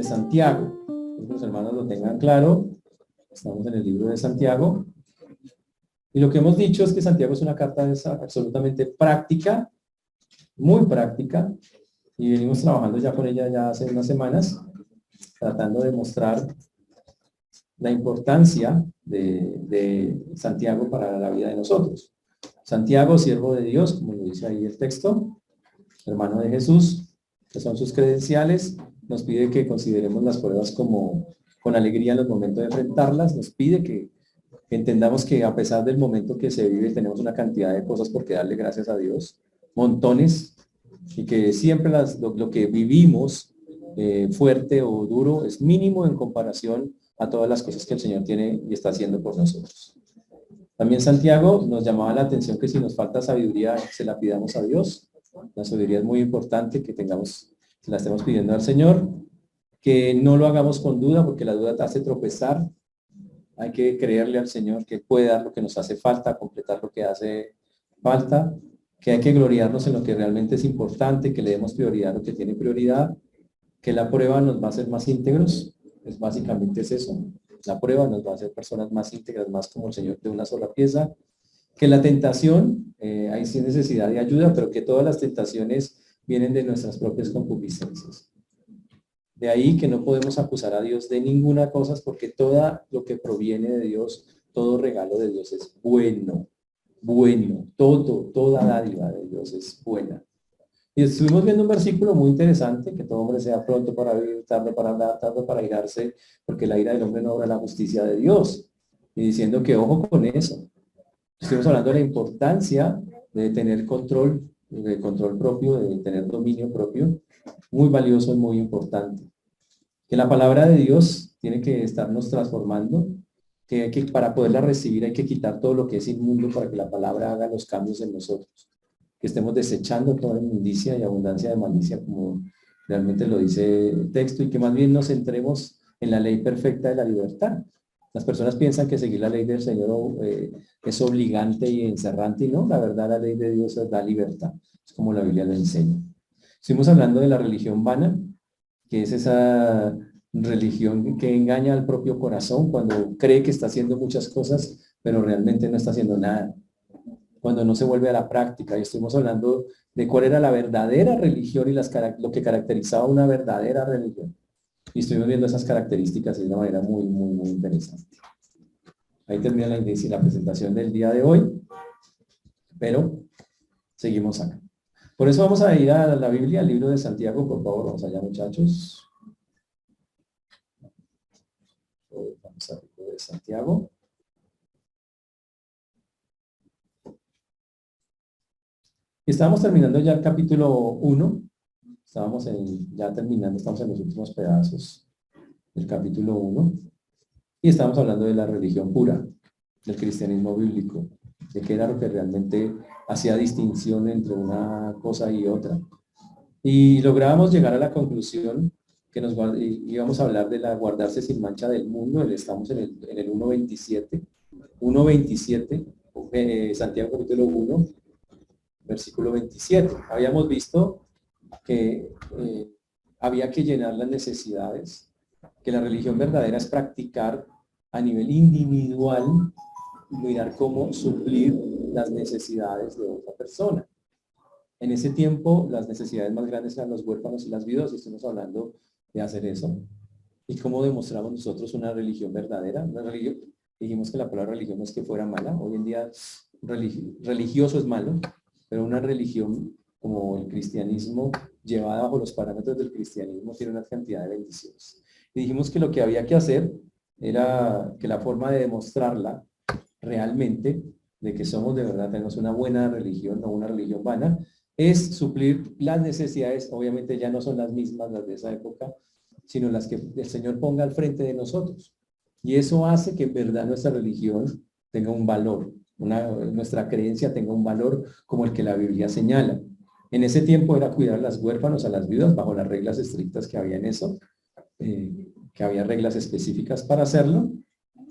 de Santiago. Que los hermanos lo tengan claro. Estamos en el libro de Santiago. Y lo que hemos dicho es que Santiago es una carta absolutamente práctica, muy práctica, y venimos trabajando ya con ella ya hace unas semanas, tratando de mostrar la importancia de Santiago para la vida de nosotros. Santiago, siervo de Dios, como lo dice ahí el texto, hermano de Jesús, que son sus credenciales, nos pide que consideremos las pruebas como con alegría en los momentos de enfrentarlas, nos pide que entendamos que a pesar del momento que se vive, tenemos una cantidad de cosas por que darle gracias a Dios, montones, y que siempre lo que vivimos fuerte o duro es mínimo en comparación a todas las cosas que el Señor tiene y está haciendo por nosotros. También Santiago nos llamaba la atención que si nos falta sabiduría, se la pidamos a Dios. La sabiduría es muy importante que tengamos, se la estemos pidiendo al Señor, que no lo hagamos con duda, porque la duda te hace tropezar. Hay que creerle al Señor que puede dar lo que nos hace falta, completar lo que hace falta, que hay que gloriarnos en lo que realmente es importante, que le demos prioridad a lo que tiene prioridad, que la prueba nos va a hacer más íntegros, básicamente es eso. La prueba nos va a hacer personas más íntegras, más como el Señor de una sola pieza, que la tentación, hay sí necesidad de ayuda, pero que todas las tentaciones vienen de nuestras propias concupiscencias. De ahí que no podemos acusar a Dios de ninguna cosa, porque todo lo que proviene de Dios, todo regalo de Dios es bueno, toda dádiva de Dios es buena. Y estuvimos viendo un versículo muy interesante, que todo hombre sea pronto para vivir, tarde para hablar, tarde para irarse, porque la ira del hombre no obra la justicia de Dios. Y diciendo que ojo con eso. Estuvimos hablando de la importancia de tener control propio, de tener dominio propio, muy valioso y muy importante. Que la palabra de Dios tiene que estarnos transformando, que para poderla recibir hay que quitar todo lo que es inmundo para que la palabra haga los cambios en nosotros. Que estemos desechando toda inmundicia y abundancia de malicia, como realmente lo dice el texto, y que más bien nos centremos en la ley perfecta de la libertad. Las personas piensan que seguir la ley del Señor es obligante y encerrante, y no, la verdad, la ley de Dios da libertad, es como la Biblia lo enseña. Estuvimos hablando de la religión vana, que es esa religión que engaña al propio corazón cuando cree que está haciendo muchas cosas, pero realmente no está haciendo nada. Cuando no se vuelve a la práctica. Y estuvimos hablando de cuál era la verdadera religión y lo que caracterizaba una verdadera religión. Y estuvimos viendo esas características de una manera muy, muy, muy interesante. Ahí termina la presentación del día de hoy, pero seguimos acá. Por eso vamos a ir a la Biblia, al libro de Santiago, por favor, vamos allá, muchachos. Vamos al libro de Santiago. Estábamos terminando ya el capítulo 1, estamos en los últimos pedazos del capítulo 1, y estamos hablando de la religión pura, del cristianismo bíblico, de qué era lo que realmente hacía distinción entre una cosa y otra. Y lográbamos llegar a la conclusión que íbamos a hablar de la guardarse sin mancha del mundo. Estamos en el 1.27, 1.27, Santiago capítulo 1, versículo 27. Habíamos visto que había que llenar las necesidades, que la religión verdadera es practicar a nivel individual, mirar cómo suplir las necesidades de otra persona. En ese tiempo, las necesidades más grandes eran los huérfanos y las viudas, y estamos hablando de hacer eso. ¿Y cómo demostramos nosotros una religión verdadera? Una religión, dijimos que la palabra religión no es que fuera mala, hoy en día religioso es malo, pero una religión como el cristianismo, llevada bajo los parámetros del cristianismo, tiene una cantidad de bendiciones. Y dijimos que lo que había que hacer era que la forma de demostrarla realmente, de que somos de verdad, tenemos una buena religión, no una religión vana, es suplir las necesidades. Obviamente ya no son las mismas las de esa época, sino las que el Señor ponga al frente de nosotros. Y eso hace que en verdad nuestra religión tenga un valor, nuestra creencia tenga un valor como el que la Biblia señala. En ese tiempo era cuidar a las huérfanos, a las viudas, bajo las reglas estrictas que había en eso, que había reglas específicas para hacerlo.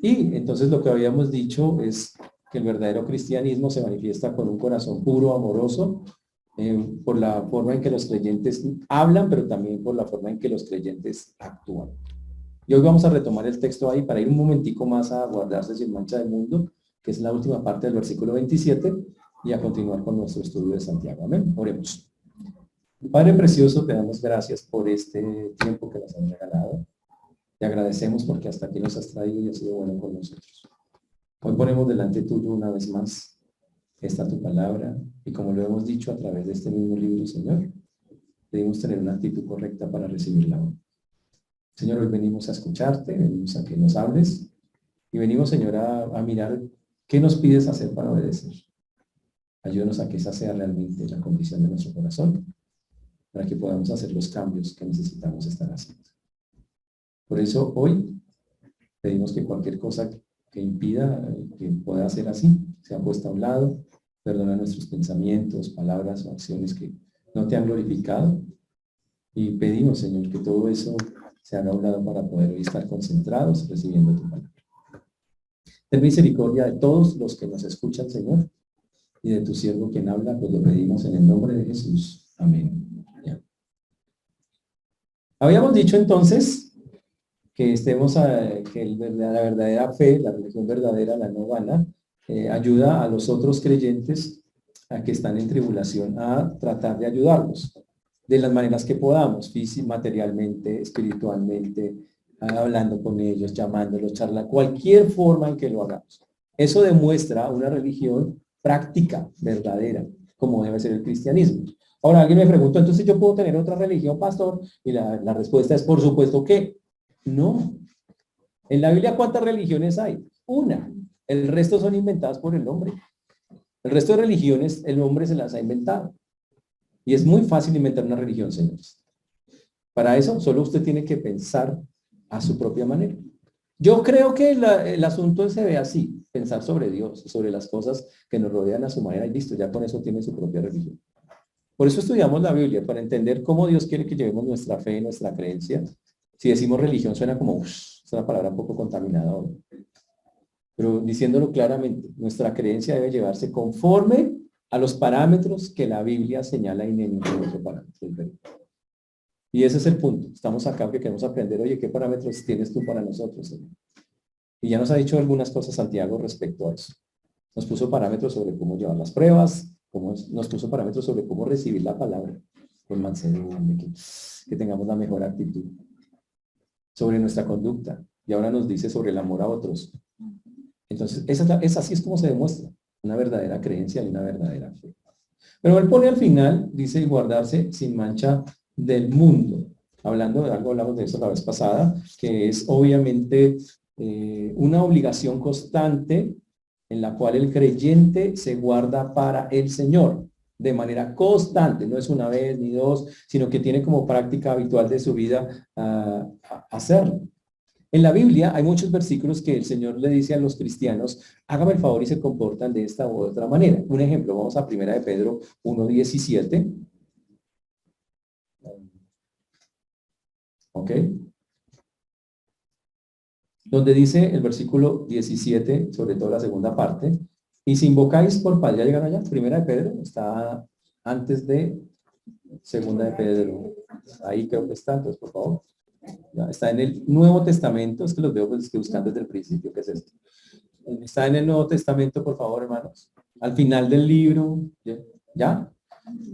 Y entonces lo que habíamos dicho es que el verdadero cristianismo se manifiesta con un corazón puro, amoroso, por la forma en que los creyentes hablan, pero también por la forma en que los creyentes actúan. Y hoy vamos a retomar el texto ahí para ir un momentico más a guardarse sin mancha del mundo, que es la última parte del versículo 27, y a continuar con nuestro estudio de Santiago. Amén. Oremos. Padre precioso, te damos gracias por este tiempo que nos has regalado. Te agradecemos porque hasta aquí nos has traído y has sido bueno con nosotros. Hoy ponemos delante tuyo una vez más esta tu palabra, y como lo hemos dicho a través de este mismo libro, Señor, debemos tener una actitud correcta para recibirla. Señor, hoy venimos a escucharte, venimos a que nos hables, y venimos, Señor, a mirar qué nos pides hacer para obedecer. Ayúdanos a que esa sea realmente la condición de nuestro corazón, para que podamos hacer los cambios que necesitamos estar haciendo. Por eso hoy pedimos que cualquier cosa que impida que pueda ser así, sea puesta a un lado. Perdona nuestros pensamientos, palabras o acciones que no te han glorificado. Y pedimos, Señor, que todo eso se haga a un lado para poder hoy estar concentrados recibiendo tu palabra. Ten misericordia de todos los que nos escuchan, Señor, y de tu siervo quien habla, pues lo pedimos en el nombre de Jesús. Amén. Ya. Habíamos dicho entonces que la verdadera fe, la religión verdadera, la no vana, ayuda a los otros creyentes a que están en tribulación a tratar de ayudarlos de las maneras que podamos, físicamente, materialmente, espiritualmente, hablando con ellos, llamándolos, charlando, cualquier forma en que lo hagamos. Eso demuestra una religión práctica, verdadera, como debe ser el cristianismo. Ahora alguien me preguntó, entonces yo puedo tener otra religión, pastor, y la respuesta es por supuesto que no. En la Biblia, ¿cuántas religiones hay? Una. El resto son inventadas por el hombre. El resto de religiones, el hombre se las ha inventado. Y es muy fácil inventar una religión, señores. Para eso, solo usted tiene que pensar a su propia manera. Yo creo que el asunto se ve así, pensar sobre Dios, sobre las cosas que nos rodean a su manera, y listo, ya con eso tiene su propia religión. Por eso estudiamos la Biblia, para entender cómo Dios quiere que llevemos nuestra fe, nuestra creencia. Si decimos religión, suena como, es una palabra un poco contaminada hoy. Pero diciéndolo claramente, nuestra creencia debe llevarse conforme a los parámetros que la Biblia señala y en ningún otro parámetro. Y ese es el punto. Estamos acá porque queremos aprender, oye, ¿qué parámetros tienes tú para nosotros, Señor? Y ya nos ha dicho algunas cosas Santiago respecto a eso. Nos puso parámetros sobre cómo llevar las pruebas, nos puso parámetros sobre cómo recibir la palabra, con mansedumbre, que tengamos la mejor actitud. Sobre nuestra conducta. Y ahora nos dice sobre el amor a otros. Entonces, así es como se demuestra una verdadera creencia y una verdadera fe. Pero él pone al final, dice, guardarse sin mancha del mundo. Hablando de algo, hablamos de eso la vez pasada, que es obviamente una obligación constante en la cual el creyente se guarda para el Señor, de manera constante, no es una vez ni dos, sino que tiene como práctica habitual de su vida hacerlo. En la Biblia hay muchos versículos que el Señor le dice a los cristianos, hágame el favor y se comportan de esta u otra manera. Un ejemplo, vamos a 1 de Pedro 1:17. ¿Ok? Donde dice el versículo 17, sobre todo la segunda parte, y si invocáis por Padre, ¿ya llegaron allá? 1 de Pedro, está antes de 2 de Pedro. Ahí creo que está, entonces por favor. Ya, está en el Nuevo Testamento, es que los veo pues, estoy buscando desde el principio, ¿qué es esto? Está en el Nuevo Testamento, por favor, hermanos. Al final del libro, ¿ya?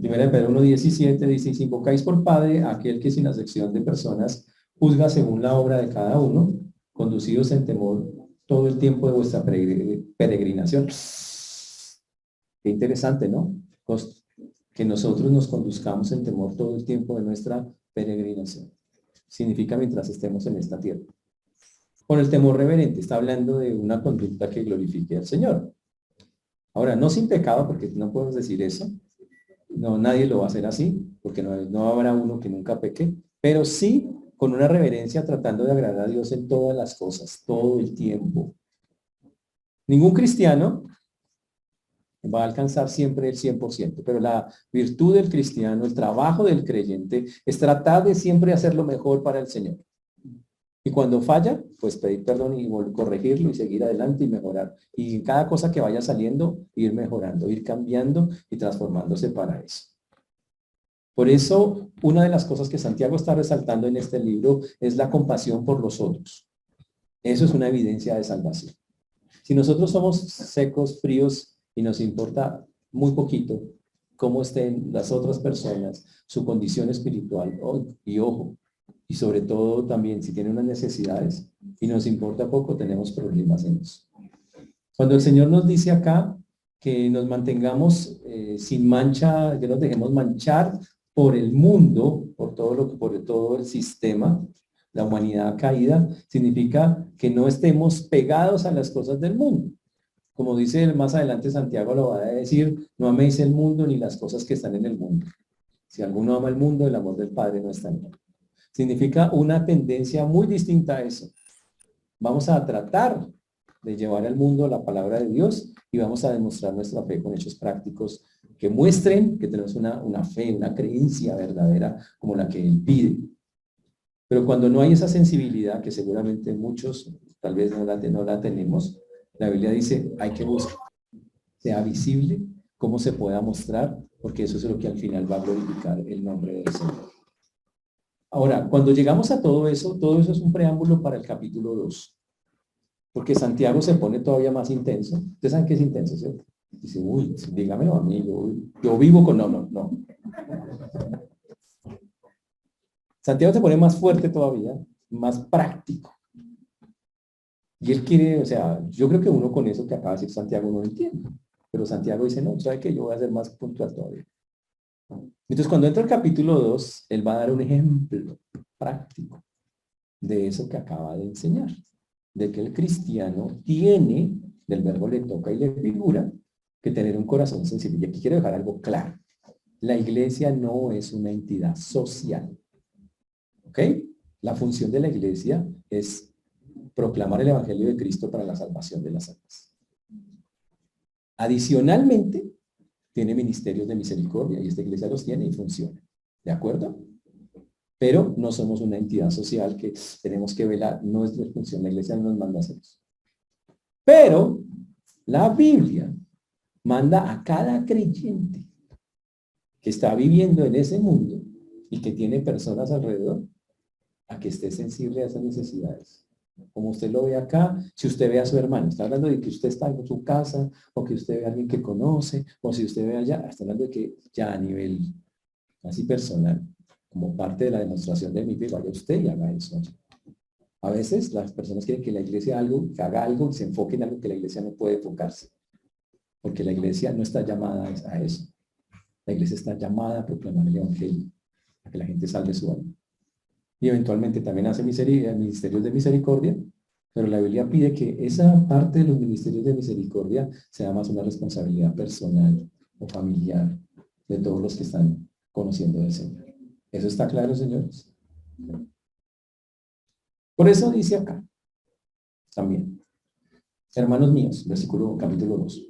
1 de Pedro 1:17 dice, si invocáis por Padre a aquel que sin acepción de personas juzga según la obra de cada uno, conducidos en temor todo el tiempo de vuestra peregrinación. Qué interesante, ¿no? Que nosotros nos conduzcamos en temor todo el tiempo de nuestra peregrinación. Significa mientras estemos en esta tierra. Con el temor reverente, está hablando de una conducta que glorifique al Señor. Ahora, no sin pecado, porque no podemos decir eso. No, nadie lo va a hacer así, porque no habrá uno que nunca peque, pero sí con una reverencia tratando de agradar a Dios en todas las cosas, todo el tiempo. Ningún cristiano va a alcanzar siempre el 100%, pero la virtud del cristiano, el trabajo del creyente, es tratar de siempre hacer lo mejor para el Señor. Y cuando falla, pues pedir perdón y corregirlo y seguir adelante y mejorar. Y en cada cosa que vaya saliendo, ir mejorando, ir cambiando y transformándose para eso. Por eso, una de las cosas que Santiago está resaltando en este libro es la compasión por los otros. Eso es una evidencia de salvación. Si nosotros somos secos, fríos y nos importa muy poquito cómo estén las otras personas, su condición espiritual, y ojo, y sobre todo también si tienen unas necesidades y nos importa poco, tenemos problemas en eso. Cuando el Señor nos dice acá que nos mantengamos sin mancha, que nos dejemos manchar por el mundo, por todo el sistema, la humanidad caída, significa que no estemos pegados a las cosas del mundo. Como dice más adelante Santiago lo va a decir, no améis el mundo ni las cosas que están en el mundo. Si alguno ama el mundo, el amor del Padre no está en él. Significa una tendencia muy distinta a eso. Vamos a tratar de llevar al mundo la palabra de Dios y vamos a demostrar nuestra fe con hechos prácticos que muestren que tenemos una fe, una creencia verdadera como la que Él pide. Pero cuando no hay esa sensibilidad, que seguramente muchos tal vez no la tenemos, la Biblia dice, hay que buscar, sea visible, cómo se pueda mostrar, porque eso es lo que al final va a glorificar el nombre del Señor. Ahora, cuando llegamos a todo eso es un preámbulo para el capítulo 2. Porque Santiago se pone todavía más intenso. ¿Ustedes saben qué es intenso, cierto? Dice, uy, dígamelo a mí, yo vivo con no. Santiago se pone más fuerte todavía, más práctico. Y él quiere, o sea, yo creo que uno con eso que acaba de decir Santiago no lo entiende. Pero Santiago dice, no, ¿sabe qué? Yo voy a ser más puntual todavía. Entonces, cuando entra el capítulo 2, él va a dar un ejemplo práctico de eso que acaba de enseñar. De que el cristiano tiene, del verbo le toca y le figura, que tener un corazón sensible. Y aquí quiero dejar algo claro. La iglesia no es una entidad social. ¿Ok? La función de la iglesia es proclamar el evangelio de Cristo para la salvación de las almas. Adicionalmente, tiene ministerios de misericordia y esta iglesia los tiene y funciona. ¿De acuerdo? Pero no somos una entidad social que tenemos que velar. No es nuestra función. La iglesia no nos manda a hacer eso. Pero la Biblia manda a cada creyente que está viviendo en ese mundo y que tiene personas alrededor a que esté sensible a esas necesidades. Como usted lo ve acá, si usted ve a su hermano, está hablando de que usted está en su casa, o que usted ve a alguien que conoce, o si usted ve allá, está hablando de que ya a nivel así personal, como parte de la demostración de mi fe, vaya usted y haga eso allá. A veces las personas quieren que la iglesia haga algo y se enfoque en algo que la iglesia no puede enfocarse. Porque la iglesia no está llamada a eso. La iglesia está llamada a proclamar el evangelio, a que la gente salve su alma. Y eventualmente también hace ministerios de misericordia, pero la Biblia pide que esa parte de los ministerios de misericordia sea más una responsabilidad personal o familiar de todos los que están conociendo del Señor. ¿Eso está claro, señores? Por eso dice acá, también, hermanos míos, capítulo 2,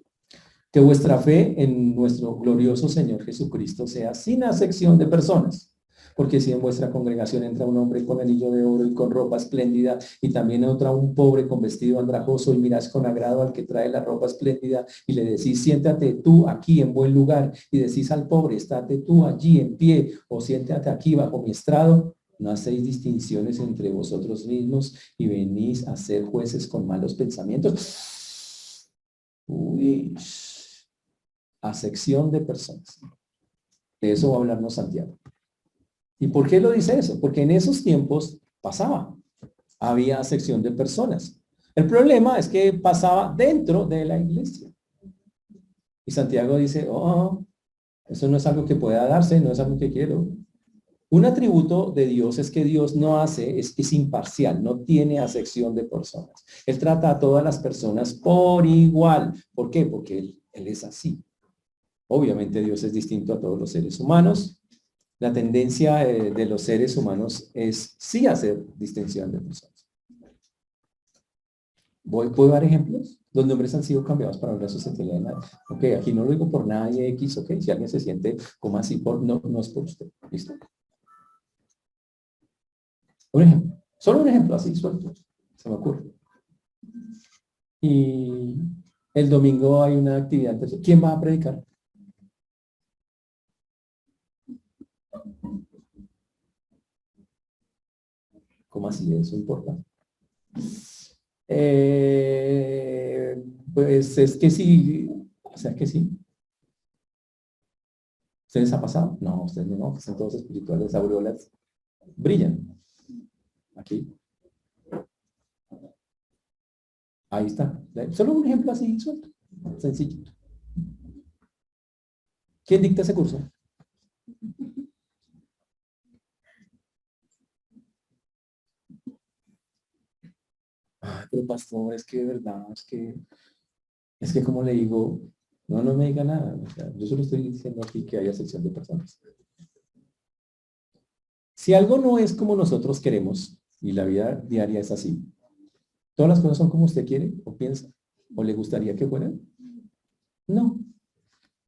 que vuestra fe en nuestro glorioso Señor Jesucristo sea sin acepción de personas. Porque si en vuestra congregación entra un hombre con anillo de oro y con ropa espléndida, y también entra un pobre con vestido andrajoso, y miráis con agrado al que trae la ropa espléndida, y le decís, siéntate tú aquí en buen lugar, y decís al pobre, estate tú allí en pie, o siéntate aquí bajo mi estrado, no hacéis distinciones entre vosotros mismos, y venís a ser jueces con malos pensamientos. Uy, acepción de personas. De eso va a hablarnos Santiago. ¿Y por qué lo dice eso? Porque en esos tiempos pasaba. Había acepción de personas. El problema es que pasaba dentro de la iglesia. Y Santiago dice, eso no es algo que pueda darse, no es algo que quiero. Un atributo de Dios es que Dios no hace, es imparcial, no tiene acepción de personas. Él trata a todas las personas por igual. ¿Por qué? Porque él es así. Obviamente Dios es distinto a todos los seres humanos. La tendencia de los seres humanos es sí hacer distinción de personas. ¿Puedo dar ejemplos? Los nombres han sido cambiados para una sociedad. Ok, aquí no lo digo por nadie X, ok, si alguien se siente como así, no es por usted. ¿Listo? Un ejemplo, solo un ejemplo así suelto, se me ocurre. Y el domingo hay una actividad, entonces, ¿quién va a predicar? ¿Cómo así? ¿Eso importa? Pues es que sí, o sea que sí. ¿Ustedes ha pasado? No, ustedes no, que son todos espirituales, aureolas brillan. Aquí. Ahí está. Solo un ejemplo así, suelto, sencillito. ¿Quién dicta ese curso? Ay, pero pastor, es que de verdad, es que como le digo, no, no me diga nada. O sea, yo solo estoy diciendo aquí que hay acepción de personas. Si algo no es como nosotros queremos, y la vida diaria es así, todas las cosas son como usted quiere o piensa, o le gustaría que fueran, no.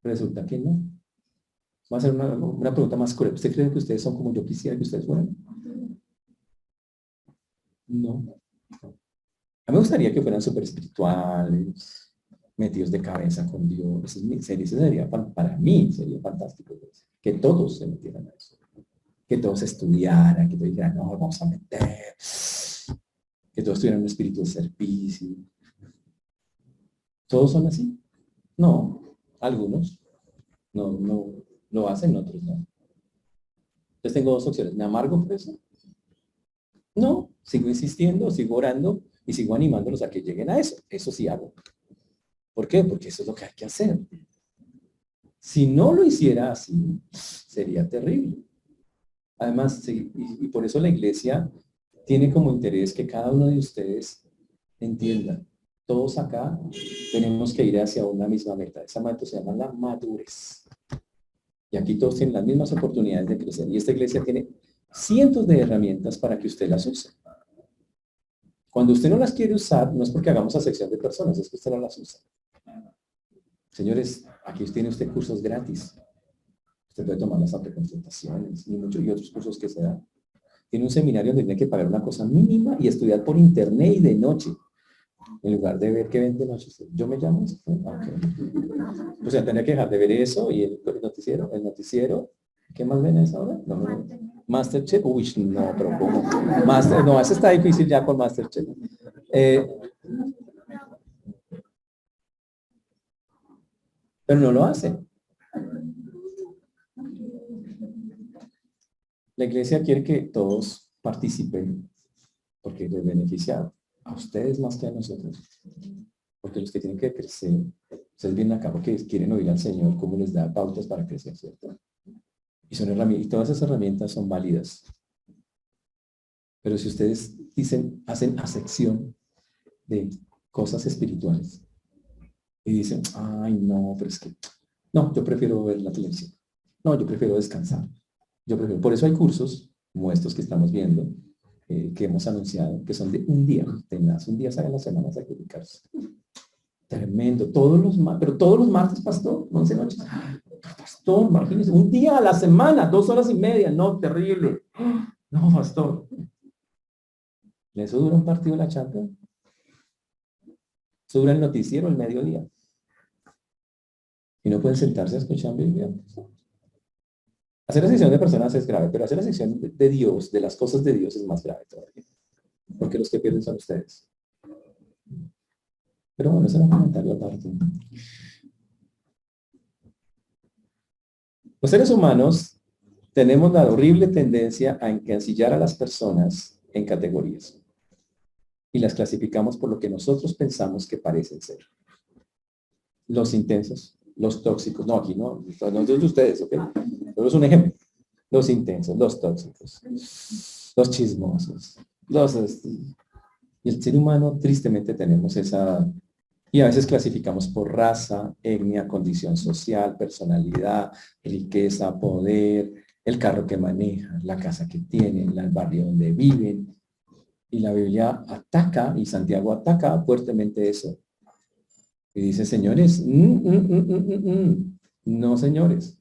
Resulta que no. Va a ser una pregunta más cruel. ¿Usted cree que ustedes son como yo quisiera que ustedes fueran? No. A mí me gustaría que fueran súper espirituales, metidos de cabeza con Dios. Ese sería, para mí sería fantástico. Pues, que todos se metieran a eso. Que todos estudiaran, que todos dijeran, no, vamos a meter. Que todos tuvieran un espíritu de servicio. ¿Todos son así? No. Algunos. No, no lo hacen, otros no. Entonces tengo dos opciones. ¿Me amargo por eso? No. Sigo insistiendo, sigo orando y sigo animándolos a que lleguen a eso. Eso sí hago. ¿Por qué? Porque eso es lo que hay que hacer. Si no lo hiciera así, sería terrible. Además, sí, y por eso la iglesia tiene como interés que cada uno de ustedes entienda. Todos acá tenemos que ir hacia una misma meta. Esa meta se llama la madurez. Y aquí todos tienen las mismas oportunidades de crecer. Y esta iglesia tiene cientos de herramientas para que usted las use. Cuando usted no las quiere usar, no es porque hagamos acepción de personas, es que usted no las usa. Señores, aquí tiene usted cursos gratis. Usted puede tomar las preconsultaciones y muchos y otros cursos que se dan. Tiene un seminario donde tiene que pagar una cosa mínima y estudiar por internet y de noche. En lugar de ver qué ven de noche. Yo me llamo. Okay. O sea, tendría que dejar de ver eso y el noticiero. El noticiero. ¿Qué más ven a esa hora? No. Masterchef. Uy, no, pero ¿cómo? No, eso está difícil ya con Masterchef. Pero no lo hace. La iglesia quiere que todos participen porque les beneficia a ustedes más que a nosotros. Porque los que tienen que crecer, ustedes vienen acá porque quieren oír al Señor cómo les da pautas para crecer, ¿cierto? Y son herramientas, y todas esas herramientas son válidas. Pero si ustedes hacen acepción de cosas espirituales y dicen, ay, no, pero es que, no, yo prefiero ver la televisión. No, yo prefiero descansar. Por eso hay cursos como estos que estamos viendo, que hemos anunciado, que son de un día, un día sale la semana a sacrificarse. Tremendo, pero todos los martes, pastor, 11 noches. Pastor, imagínese, un día a la semana, 2 horas y media, no, terrible. No, pastor. ¿Eso dura un partido de la Champions? ¿Eso dura el noticiero el mediodía? ¿Y no pueden sentarse a escuchar Biblia? Hacer la sección de personas es grave, pero hacer la sección de Dios, de las cosas de Dios, es más grave todavía. Porque los que pierden son ustedes. Pero bueno, ese era un comentario aparte. Los seres humanos tenemos la horrible tendencia a encasillar a las personas en categorías. Y las clasificamos por lo que nosotros pensamos que parecen ser. Los intensos, los tóxicos, no, aquí no es de ustedes, ¿ok? Pero es un ejemplo. Los intensos, los tóxicos, los chismosos, y el ser humano tristemente tenemos esa, y a veces clasificamos por raza, etnia, condición social, personalidad, riqueza, poder, el carro que manejan, la casa que tienen, el barrio donde viven. Y la Biblia ataca, y Santiago ataca fuertemente eso. Y dice, señores, no, señores,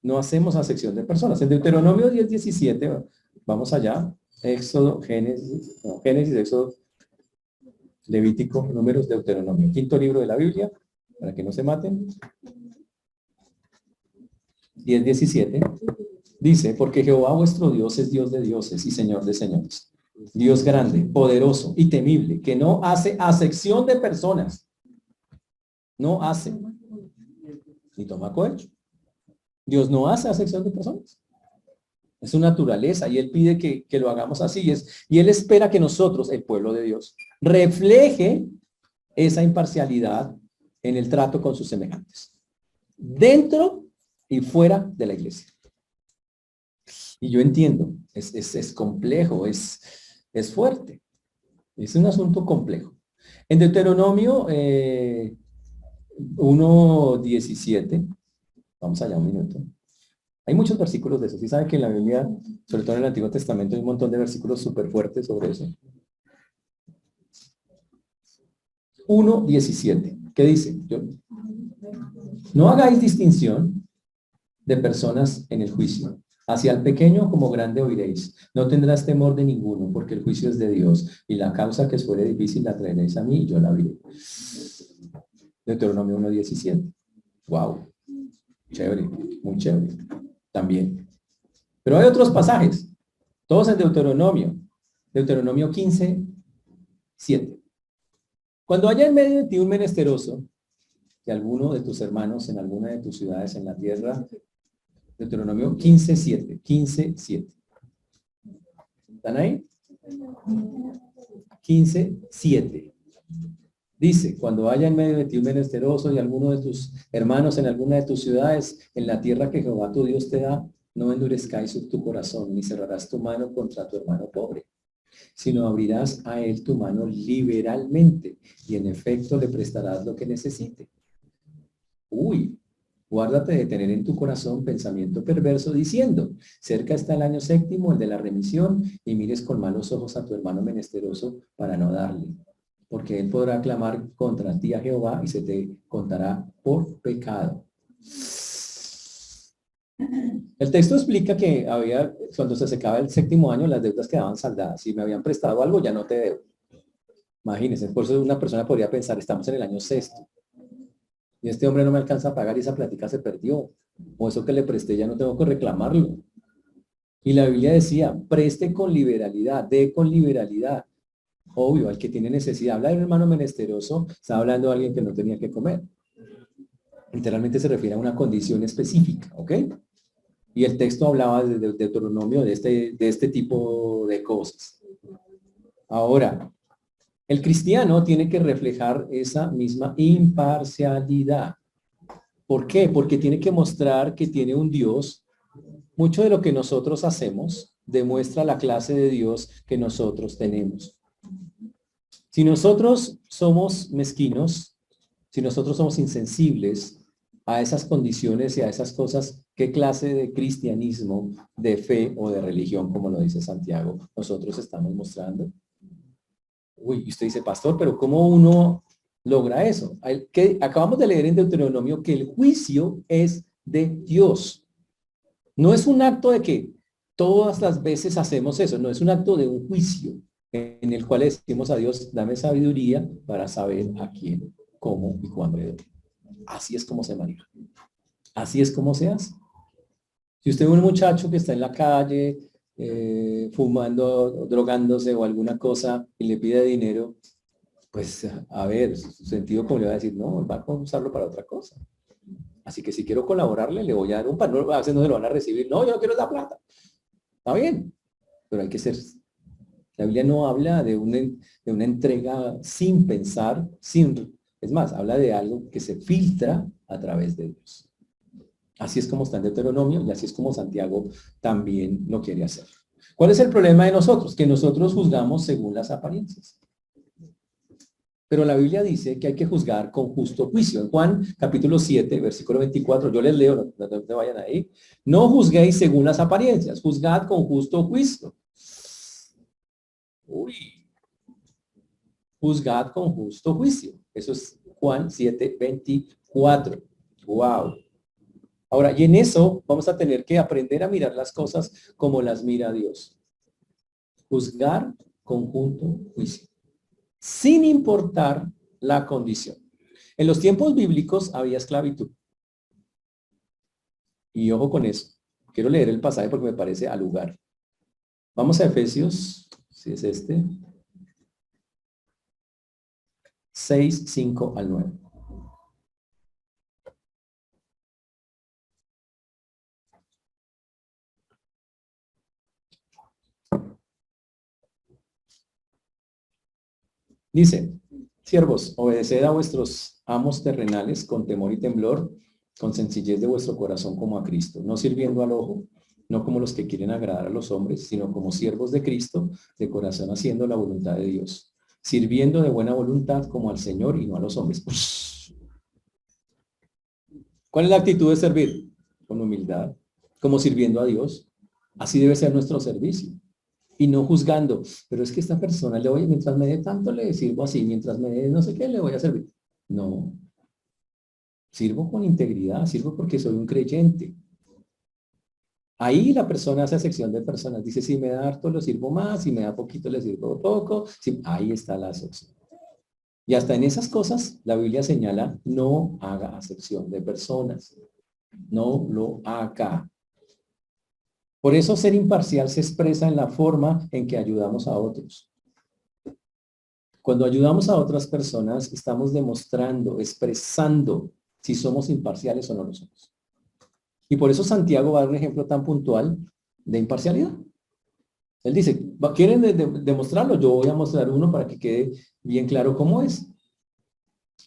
no hacemos acepción de personas. En Deuteronomio 10:17, vamos allá, Éxodo, Génesis, Éxodo, Levítico, Números, Deuteronomio, quinto libro de la Biblia, para que no se maten. 10:17 dice, porque Jehová vuestro Dios es Dios de dioses y Señor de señores, Dios grande, poderoso y temible, que no hace acepción de personas. No hace. Ni toma cohecho. Dios no hace acepción de personas. Es su naturaleza y Él pide que lo hagamos así. Y Él espera que nosotros, el pueblo de Dios, refleje esa imparcialidad en el trato con sus semejantes. Dentro y fuera de la iglesia. Y yo entiendo, es complejo, es fuerte. Es un asunto complejo. En Deuteronomio 1:17, vamos allá un minuto. Hay muchos versículos de eso. ¿Sí saben que en la Biblia, sobre todo en el Antiguo Testamento, hay un montón de versículos súper fuertes sobre eso? 1:17. ¿Qué dice? No hagáis distinción de personas en el juicio. Hacia el pequeño como grande oiréis. No tendrás temor de ninguno, porque el juicio es de Dios, y la causa que os fuere difícil la traeréis a mí, y yo la viré. Deuteronomio 1:17. Wow. Chévere, muy chévere. También. Pero hay otros pasajes, todos en Deuteronomio. Deuteronomio 15:7. Cuando haya en medio de ti un menesteroso, que alguno de tus hermanos en alguna de tus ciudades en la tierra, Deuteronomio 15:7. 15:7. ¿Están ahí? 15:7. Dice, cuando haya en medio de ti un menesteroso y alguno de tus hermanos en alguna de tus ciudades, en la tierra que Jehová tu Dios te da, no endurezcáis tu corazón, ni cerrarás tu mano contra tu hermano pobre, sino abrirás a él tu mano liberalmente, y en efecto le prestarás lo que necesite. Uy, guárdate de tener en tu corazón pensamiento perverso diciendo, cerca está el año séptimo, el de la remisión, y mires con malos ojos a tu hermano menesteroso para no darle. Porque él podrá clamar contra ti a Jehová y se te contará por pecado. El texto explica que cuando se secaba el séptimo año, las deudas quedaban saldadas. Si me habían prestado algo, ya no te debo. Imagínense, por eso una persona podría pensar, estamos en el año sexto. Y este hombre no me alcanza a pagar y esa plática se perdió. O eso que le presté ya no tengo que reclamarlo. Y la Biblia decía, preste con liberalidad, dé con liberalidad. Obvio, al que tiene necesidad. Habla de un hermano menesteroso, está hablando de alguien que no tenía que comer. Literalmente se refiere a una condición específica, ¿ok? Y el texto hablaba de Deuteronomio de este tipo de cosas. Ahora, el cristiano tiene que reflejar esa misma imparcialidad. ¿Por qué? Porque tiene que mostrar que tiene un Dios. Mucho de lo que nosotros hacemos demuestra la clase de Dios que nosotros tenemos. Si nosotros somos mezquinos, si nosotros somos insensibles a esas condiciones y a esas cosas, ¿qué clase de cristianismo, de fe o de religión, como lo dice Santiago, nosotros estamos mostrando? Uy, y usted dice, pastor, pero ¿cómo uno logra eso? Acabamos de leer en Deuteronomio que el juicio es de Dios. No es un acto de que todas las veces hacemos eso, no es un acto de un juicio en el cual decimos a Dios, dame sabiduría para saber a quién, cómo y cuándo le doy. Así es como se maneja. Así es como se hace. Si usted ve un muchacho que está en la calle, fumando, drogándose o alguna cosa y le pide dinero, pues a ver, su sentido como le va a decir, no, va a usarlo para otra cosa. Así que si quiero colaborarle, le voy a dar un pan. No, a veces no se lo van a recibir. No, yo no quiero esa plata. Está bien, pero hay que ser. La Biblia no habla de una entrega sin pensar, es más, habla de algo que se filtra a través de Dios. Así es como está en Deuteronomio y así es como Santiago también lo quiere hacer. ¿Cuál es el problema de nosotros? Que nosotros juzgamos según las apariencias. Pero la Biblia dice que hay que juzgar con justo juicio. En Juan capítulo 7, versículo 24, yo les leo, no vayan ahí. No juzguéis según las apariencias, juzgad con justo juicio. Uy. Juzgad con justo juicio. Eso es Juan 7, 24. Wow. Ahora, y en eso vamos a tener que aprender a mirar las cosas como las mira Dios. Juzgar con justo juicio. Sin importar la condición. En los tiempos bíblicos había esclavitud. Y ojo con eso. Quiero leer el pasaje porque me parece al lugar. Vamos a Efesios si es este, 6, 5 al 9. Dice, siervos, obedeced a vuestros amos terrenales con temor y temblor, con sencillez de vuestro corazón como a Cristo, no sirviendo al ojo, no como los que quieren agradar a los hombres, sino como siervos de Cristo, de corazón haciendo la voluntad de Dios, sirviendo de buena voluntad como al Señor y no a los hombres. Ush. ¿Cuál es la actitud de servir? Con humildad, como sirviendo a Dios. Así debe ser nuestro servicio. Y no juzgando, pero es que esta persona le voy, mientras me dé tanto le sirvo así, mientras me dé no sé qué, le voy a servir. No, sirvo con integridad, sirvo porque soy un creyente. Ahí la persona hace sección de personas, dice, si me da harto, le sirvo más, si me da poquito, le sirvo poco. Sí, ahí está la sección. Y hasta en esas cosas, la Biblia señala, no haga acepción de personas. No lo haga. Por eso ser imparcial se expresa en la forma en que ayudamos a otros. Cuando ayudamos a otras personas, estamos demostrando, expresando si somos imparciales o no lo somos. Y por eso Santiago va a dar un ejemplo tan puntual de imparcialidad. Él dice, ¿quieren demostrarlo? Yo voy a mostrar uno para que quede bien claro cómo es.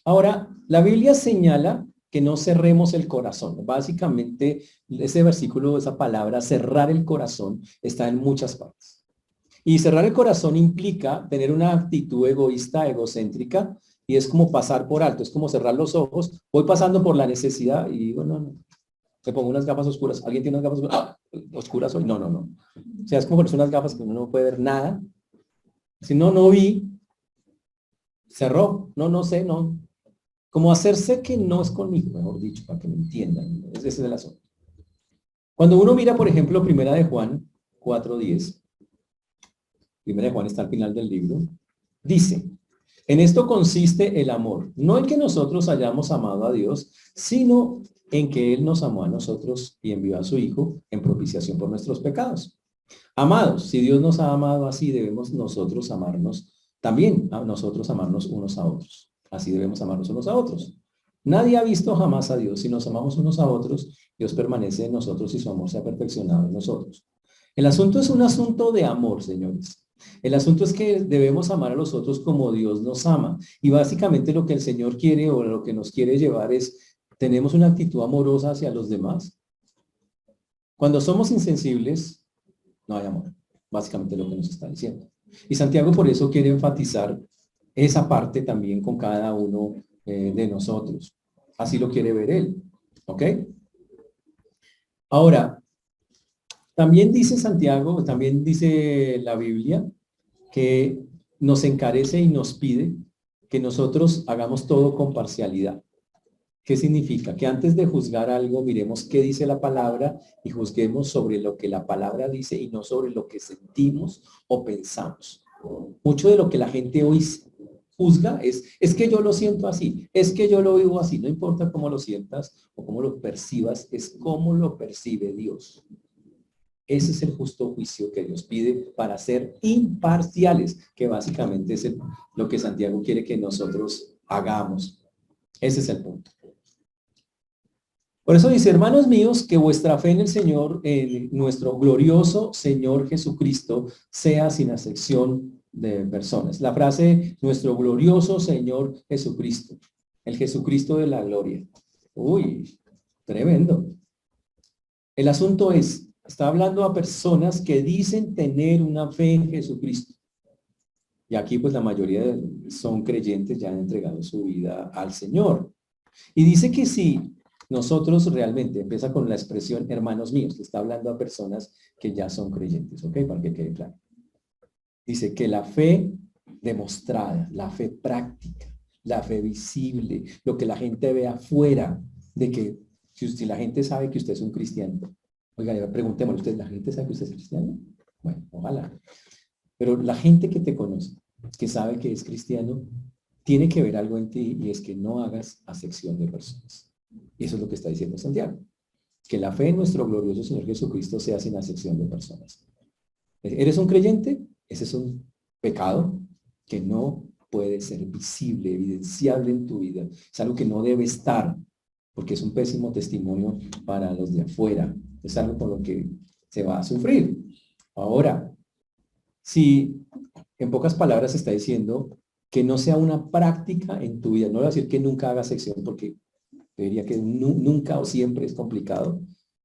Ahora, la Biblia señala que no cerremos el corazón. Básicamente, ese versículo, esa palabra, cerrar el corazón, está en muchas partes. Y cerrar el corazón implica tener una actitud egoísta, egocéntrica, y es como pasar por alto, es como cerrar los ojos. Voy pasando por la necesidad y digo, no, no, me pongo unas gafas oscuras. ¿Alguien tiene unas gafas oscuras? ¡Ah! ¿Oscuras hoy? No, no, no. O sea, es como ponerse unas gafas que uno no puede ver nada. Si no, no vi, cerró, no, no sé, no. Como hacerse que no es conmigo, mejor dicho, para que me entiendan. Ese es el asunto. Cuando uno mira, por ejemplo, Primera de Juan 4:10, Primera de Juan está al final del libro, dice, en esto consiste el amor, no en que nosotros hayamos amado a Dios, sino en que Él nos amó a nosotros y envió a su Hijo en propiciación por nuestros pecados. Amados, si Dios nos ha amado así, debemos nosotros amarnos también, a nosotros amarnos unos a otros. Así debemos amarnos unos a otros. Nadie ha visto jamás a Dios. Si nos amamos unos a otros, Dios permanece en nosotros y su amor se ha perfeccionado en nosotros. El asunto es un asunto de amor, señores. El asunto es que debemos amar a los otros como Dios nos ama. Y básicamente lo que el Señor quiere o lo que nos quiere llevar es, tenemos una actitud amorosa hacia los demás. Cuando somos insensibles, no hay amor. Básicamente lo que nos está diciendo. Y Santiago por eso quiere enfatizar esa parte también con cada uno de nosotros. Así lo quiere ver él. ¿Ok? Ahora, también dice Santiago, también dice la Biblia, que nos encarece y nos pide que nosotros hagamos todo con parcialidad. ¿Qué significa? Que antes de juzgar algo, miremos qué dice la palabra y juzguemos sobre lo que la palabra dice y no sobre lo que sentimos o pensamos. Mucho de lo que la gente hoy juzga es que yo lo siento así, es que yo lo vivo así, no importa cómo lo sientas o cómo lo percibas, es cómo lo percibe Dios. Ese es el justo juicio que Dios pide para ser imparciales, que básicamente es lo que Santiago quiere que nosotros hagamos. Ese es el punto. Por eso dice, hermanos míos, que vuestra fe en el Señor, en nuestro glorioso Señor Jesucristo, sea sin acepción de personas. La frase, nuestro glorioso Señor Jesucristo, el Jesucristo de la gloria. Uy, tremendo. El asunto es, está hablando a personas que dicen tener una fe en Jesucristo. Y aquí pues la mayoría son creyentes, ya han entregado su vida al Señor. Y dice que si nosotros realmente, empieza con la expresión hermanos míos, que está hablando a personas que ya son creyentes, ¿ok? Para que quede claro. Dice que la fe demostrada, la fe práctica, la fe visible, lo que la gente ve afuera, de que si la gente sabe que usted es un cristiano, oiga, preguntémosle, ¿usted, la gente sabe que usted es cristiano? Bueno, ojalá. Pero la gente que te conoce, que sabe que es cristiano, tiene que ver algo en ti y es que no hagas acepción de personas. Y eso es lo que está diciendo Santiago. Que la fe en nuestro glorioso Señor Jesucristo sea sin acepción de personas. ¿Eres un creyente? Ese es un pecado que no puede ser visible, evidenciable en tu vida. Es algo que no debe estar, porque es un pésimo testimonio para los de afuera. Es algo por lo que se va a sufrir. Ahora, si en pocas palabras está diciendo que no sea una práctica en tu vida, no voy a decir que nunca hagas sección, porque te diría que nunca o siempre es complicado,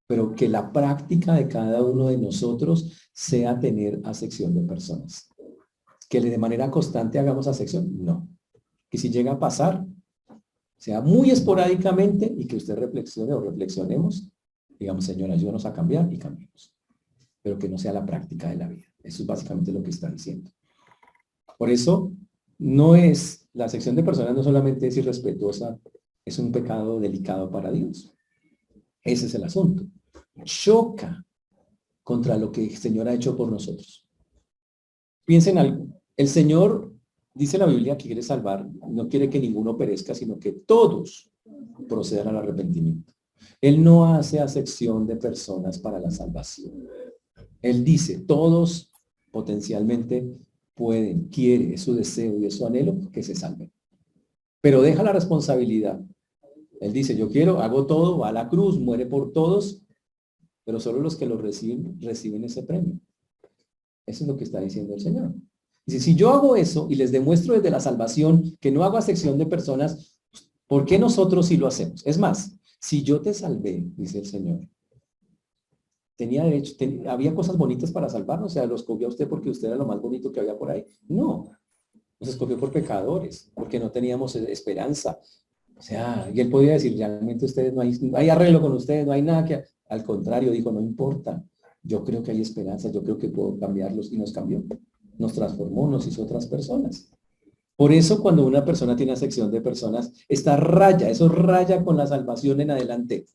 pero que la práctica de cada uno de nosotros sea tener acepción de personas. Que de manera constante hagamos acepción, no. Que si llega a pasar, sea muy esporádicamente y que usted reflexione o reflexionemos, digamos, Señor, ayúdanos a cambiar y cambiemos. Pero que no sea la práctica de la vida. Eso es básicamente lo que está diciendo. Por eso, la acepción de personas no solamente es irrespetuosa, es un pecado delicado para Dios. Ese es el asunto. Choca contra lo que el Señor ha hecho por nosotros. Piensen algo. El Señor, dice la Biblia, que quiere salvar, no quiere que ninguno perezca, sino que todos procedan al arrepentimiento. Él no hace acepción de personas para la salvación. Él dice, todos potencialmente pueden, quiere, es su deseo y es su anhelo que se salven. Pero deja la responsabilidad. Él dice, yo quiero, hago todo, va a la cruz, muere por todos, pero solo los que lo reciben ese premio. Eso es lo que está diciendo el Señor. Dice, si yo hago eso y les demuestro desde la salvación que no hago acepción de personas, ¿por qué nosotros sí lo hacemos? Es más, si yo te salvé, dice el Señor, tenía derecho, había cosas bonitas para salvarnos, o sea, lo escogió a usted porque usted era lo más bonito que había por ahí. No, nos escogió por pecadores, porque no teníamos esperanza. O sea, y él podía decir, realmente ustedes no hay arreglo con ustedes, no hay nada que... Al contrario, dijo, no importa, yo creo que hay esperanza, yo creo que puedo cambiarlos, y nos cambió. Nos transformó, nos hizo otras personas. Por eso cuando una persona tiene acepción de personas, eso raya con la salvación en adelante.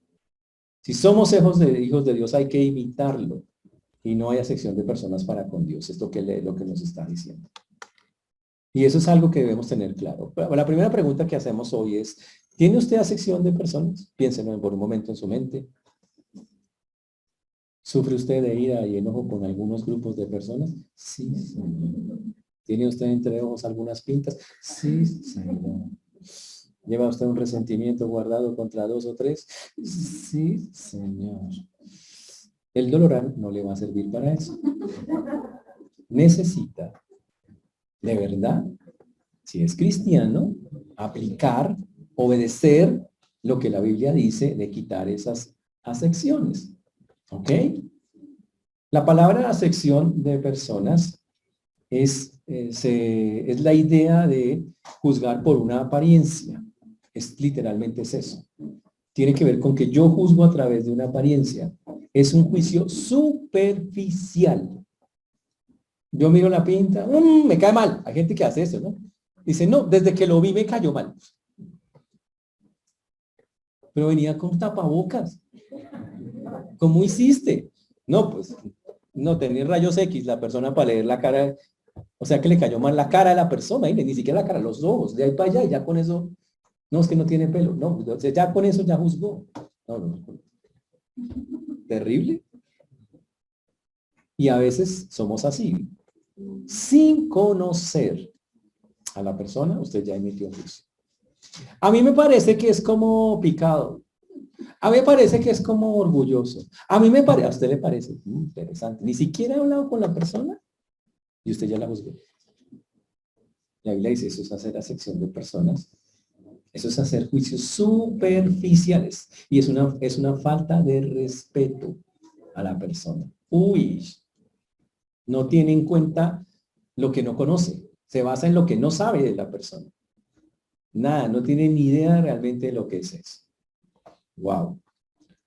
Si somos hijos de Dios, hay que imitarlo. Y no hay acepción de personas para con Dios. Esto que lo que nos está diciendo. Y eso es algo que debemos tener claro. La primera pregunta que hacemos hoy es, ¿tiene usted acepción de personas? Piénsenlo por un momento en su mente. ¿Sufre usted de ira y enojo con algunos grupos de personas? Sí, señor. ¿Tiene usted entre ojos algunas pintas? Sí, señor. ¿Lleva usted un resentimiento guardado contra 2 o 3? Sí, señor. El Dolorán no le va a servir para eso. Necesita, de verdad, si es cristiano, aplicar, obedecer lo que la Biblia dice de quitar esas acepciones. ¿Ok? La palabra acepción de personas es la idea de juzgar por una apariencia. Literalmente es eso. Tiene que ver con que yo juzgo a través de una apariencia. Es un juicio superficial. Yo miro la pinta, me cae mal. Hay gente que hace eso, ¿no? Dice, no, desde que lo vi me cayó mal. Pero venía con tapabocas. ¿Cómo hiciste? No, pues, no tenía rayos X la persona para leer la cara. O sea que le cayó mal la cara de la persona, y ni siquiera la cara, los ojos, de ahí para allá, y ya con eso, no, es que no tiene pelo. No, ya con eso ya juzgó. No. Terrible. Y a veces somos así. Sin conocer a la persona, usted ya emitió un juicio. A mí me parece que es como picado. A mí me parece que es como orgulloso. A usted le parece interesante. Ni siquiera ha hablado con la persona y usted ya la juzgó. La Biblia dice, eso es hacer acepción de personas. Eso es hacer juicios superficiales. Y es una falta de respeto a la persona. No tiene en cuenta lo que no conoce. Se basa en lo que no sabe de la persona. Nada, no tiene ni idea realmente de lo que es eso. Wow.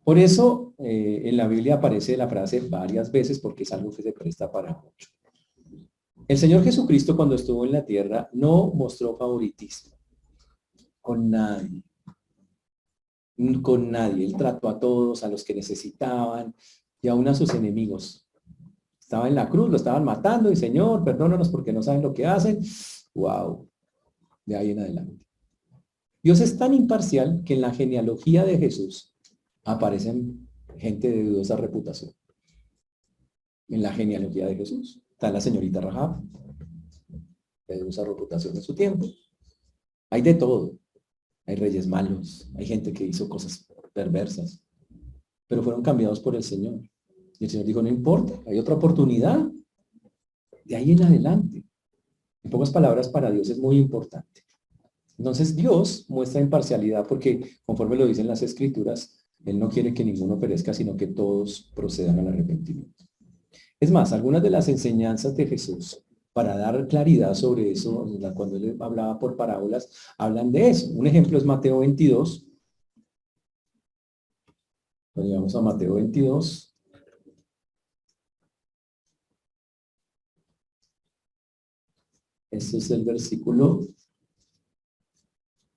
Por eso en la Biblia aparece la frase varias veces porque es algo que se presta para mucho. El Señor Jesucristo cuando estuvo en la tierra no mostró favoritismo con nadie. Con nadie. Él trató a todos, a los que necesitaban y aún a sus enemigos. Estaba en la cruz, lo estaban matando y Señor, perdónanos porque no saben lo que hacen. Wow. De ahí en adelante. Dios es tan imparcial que en la genealogía de Jesús aparecen gente de dudosa reputación. En la genealogía de Jesús. Está la señorita Rahab, de usa reputación en su tiempo. Hay de todo. Hay reyes malos, hay gente que hizo cosas perversas, pero fueron cambiados por el Señor. Y el Señor dijo, no importa, hay otra oportunidad. De ahí en adelante. En pocas palabras, para Dios es muy importante. Entonces Dios muestra imparcialidad porque, conforme lo dicen las Escrituras, Él no quiere que ninguno perezca, sino que todos procedan al arrepentimiento. Es más, algunas de las enseñanzas de Jesús, para dar claridad sobre eso, cuando Él hablaba por parábolas, hablan de eso. Un ejemplo es Mateo 22. Cuando llegamos a Mateo 22, este es el versículo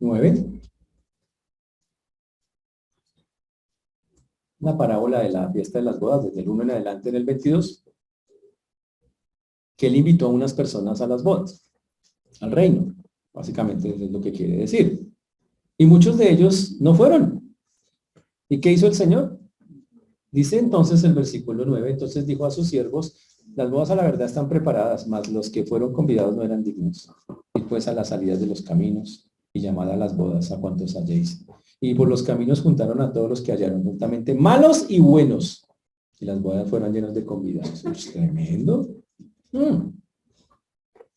9. Una parábola de la fiesta de las bodas, desde el 1 en adelante en el 22, que Él invitó a unas personas a las bodas, al reino. Básicamente es lo que quiere decir. Y muchos de ellos no fueron. ¿Y qué hizo el Señor? Dice entonces el versículo 9, entonces dijo a sus siervos, las bodas a la verdad están preparadas, mas los que fueron convidados no eran dignos. Y pues a las salidas de los caminos y llamad a las bodas a cuantos halléis. Y por los caminos juntaron a todos los que hallaron, juntamente malos y buenos. Y las bodas fueron llenas de convidados. Pues, tremendo.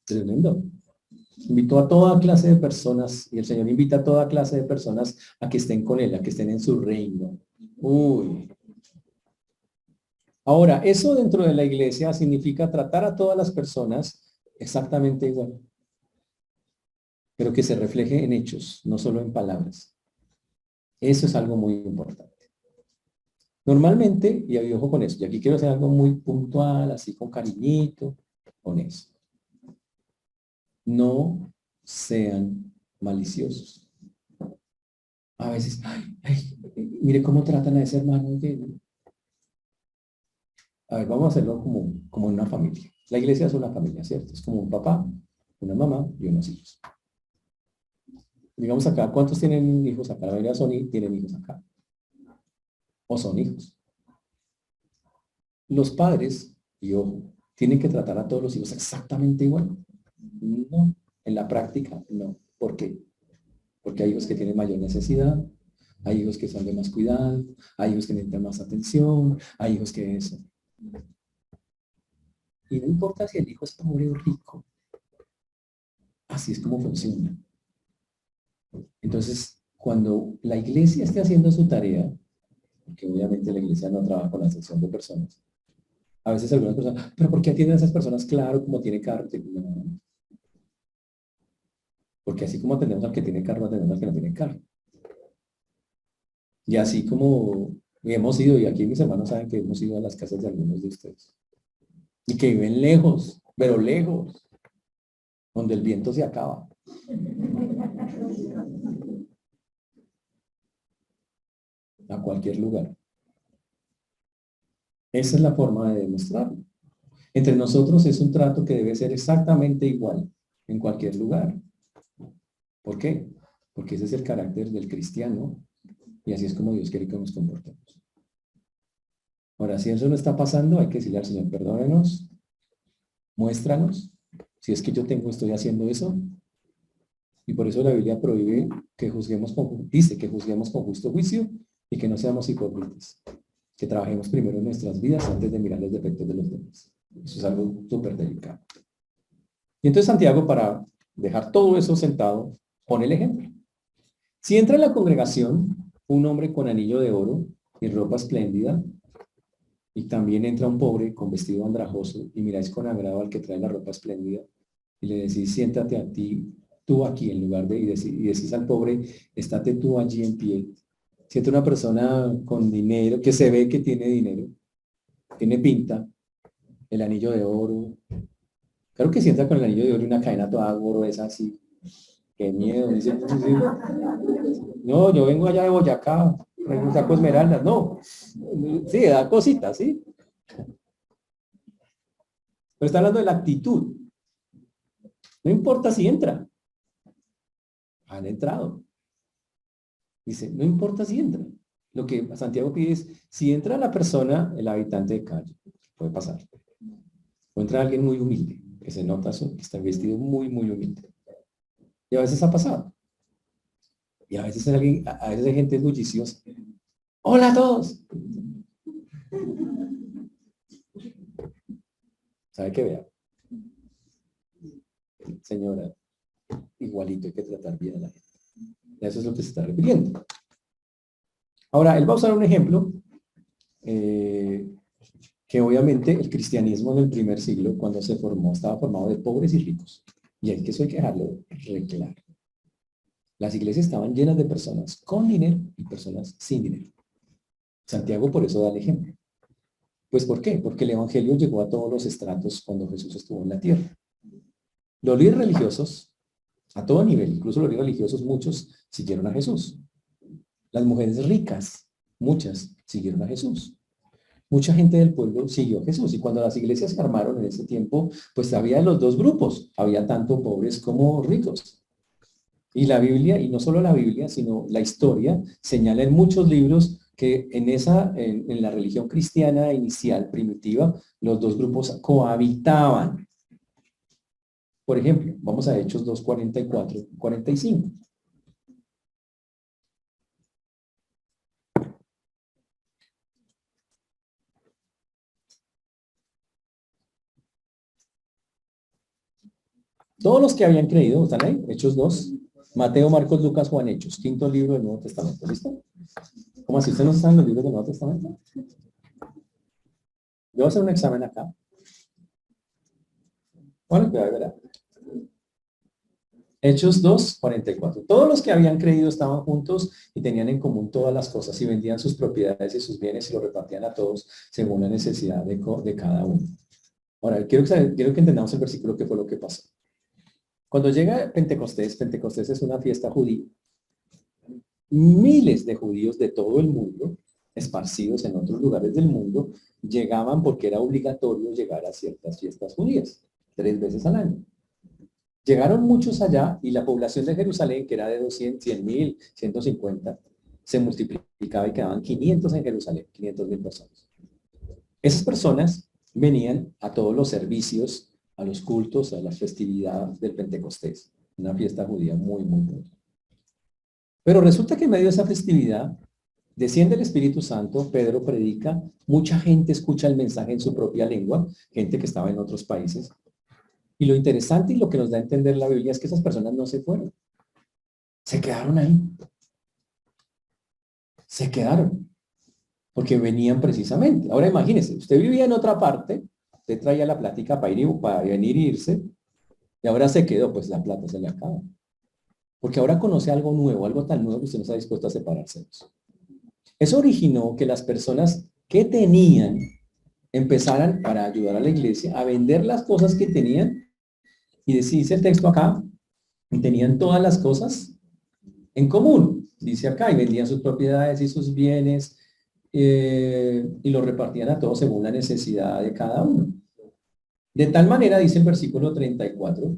Tremendo. Invitó a toda clase de personas, y el Señor invita a toda clase de personas a que estén con Él, a que estén en su reino. Uy. Ahora, eso dentro de la iglesia significa tratar a todas las personas exactamente igual, pero que se refleje en hechos, no solo en palabras. Eso es algo muy importante. Normalmente, y ojo con eso, y aquí quiero hacer algo muy puntual, así con cariñito, con eso. No sean maliciosos. A veces, mire cómo tratan a ese hermano. A ver, vamos a hacerlo como una familia. La iglesia es una familia, ¿cierto? Es como un papá, una mamá y unos hijos. Digamos acá, ¿cuántos tienen hijos acá? La mayoría tienen hijos acá. O son hijos. Los padres, y ojo, tienen que tratar a todos los hijos exactamente igual. No, en la práctica no. ¿Por qué? Porque hay hijos que tienen mayor necesidad, hay hijos que son de más cuidado, hay hijos que necesitan más atención, hay hijos que eso. Y no importa si el hijo es pobre o rico. Así es como funciona. Entonces, cuando la iglesia esté haciendo su tarea, porque obviamente la iglesia no trabaja con la sección de personas, a veces algunas personas, pero ¿por qué atienden a esas personas claro como tiene carro? No, porque así como atendemos al que tiene carro, atendemos al que no tiene carro. Y así como hemos ido, y aquí mis hermanos saben que hemos ido a las casas de algunos de ustedes, y que viven lejos, pero lejos, donde el viento se acaba. A cualquier lugar. Esa es la forma de demostrarlo. Entre nosotros es un trato que debe ser exactamente igual en cualquier lugar. ¿Por qué? Porque ese es el carácter del cristiano y así es como Dios quiere que nos comportemos. Ahora, si eso no está pasando, hay que decirle al Señor, perdónenos, muéstranos, si es que yo estoy haciendo eso. Y por eso la Biblia prohíbe que dice que juzguemos con justo juicio y que no seamos hipócritas. Que trabajemos primero en nuestras vidas antes de mirar los defectos de los demás. Eso es algo súper delicado. Y entonces Santiago, para dejar todo eso sentado, pone el ejemplo. Si entra en la congregación un hombre con anillo de oro y ropa espléndida, y también entra un pobre con vestido andrajoso, y miráis con agrado al que trae la ropa espléndida, y le decís, siéntate a ti, tú aquí, en lugar de, y decís al pobre, estate tú allí en pie. Si entra una persona con dinero, que se ve que tiene dinero, tiene pinta, el anillo de oro, claro que si entra con el anillo de oro y una cadena toda gruesa así, qué miedo. Dice, no, yo vengo allá de Boyacá, me saco esmeraldas. No, sí, da cositas, ¿sí? Pero está hablando de la actitud. No importa si entra. Han entrado. Dice, no importa si entra. Lo que Santiago pide es, si entra la persona, el habitante de calle, puede pasar. entra alguien muy humilde, que se nota que está vestido muy, muy humilde. Y a veces ha pasado. Y a veces a veces hay gente bulliciosa. ¡Hola a todos! ¿Sabe qué vea? Señora, igualito hay que tratar bien a la gente. Eso es lo que se está refiriendo. Ahora, él va a usar un ejemplo que obviamente el cristianismo en el primer siglo, cuando se formó, estaba formado de pobres y ricos. Y hay que eso hay que dejarlo re claro. Las iglesias estaban llenas de personas con dinero y personas sin dinero. Santiago por eso da el ejemplo. Pues ¿por qué? Porque el evangelio llegó a todos los estratos cuando Jesús estuvo en la tierra. Los líderes religiosos, a todo nivel, incluso los líderes religiosos, muchos siguieron a Jesús. Las mujeres ricas, muchas, siguieron a Jesús. Mucha gente del pueblo siguió a Jesús. Y cuando las iglesias se armaron en ese tiempo, pues había los dos grupos. Había tanto pobres como ricos. Y la Biblia, y no solo la Biblia, sino la historia, señala en muchos libros que en la religión cristiana inicial, primitiva, los dos grupos cohabitaban. Por ejemplo, vamos a Hechos 2, 44, 45. Todos los que habían creído, ¿están ahí? Hechos 2, Mateo, Marcos, Lucas, Juan, Hechos, quinto libro del Nuevo Testamento. ¿Listo? ¿Cómo así? ¿Ustedes no están en los libros del Nuevo Testamento? Yo voy a hacer un examen acá. Bueno, verá. Hechos 2, 44. Todos los que habían creído estaban juntos y tenían en común todas las cosas y vendían sus propiedades y sus bienes y los repartían a todos según la necesidad de cada uno. Ahora, quiero que entendamos el versículo que fue lo que pasó. Cuando llega Pentecostés, Pentecostés es una fiesta judía. Miles de judíos de todo el mundo, esparcidos en otros lugares del mundo, llegaban porque era obligatorio llegar a ciertas fiestas judías, 3 veces al año. Llegaron muchos allá y la población de Jerusalén, que era de 200, 100,000, 150, se multiplicaba y quedaban 500 en Jerusalén, 500,000 personas. Esas personas venían a todos los servicios, a los cultos, a las festividades del Pentecostés, una fiesta judía muy, muy buena. Pero resulta que en medio de esa festividad desciende el Espíritu Santo, Pedro predica, mucha gente escucha el mensaje en su propia lengua, gente que estaba en otros países. Y lo interesante y lo que nos da a entender la Biblia es que esas personas no se fueron. Se quedaron ahí. Se quedaron. Porque venían precisamente. Ahora imagínese, usted vivía en otra parte, usted traía la plática para venir e irse, y ahora se quedó, pues la plata se le acaba. Porque ahora conoce algo nuevo, algo tan nuevo que usted no está dispuesto a separarse. Eso originó que las personas que tenían empezaran para ayudar a la iglesia a vender las cosas que tenían y dice el texto acá, y tenían todas las cosas en común, dice acá, y vendían sus propiedades y sus bienes y los repartían a todos según la necesidad de cada uno. De tal manera, dice el versículo 34,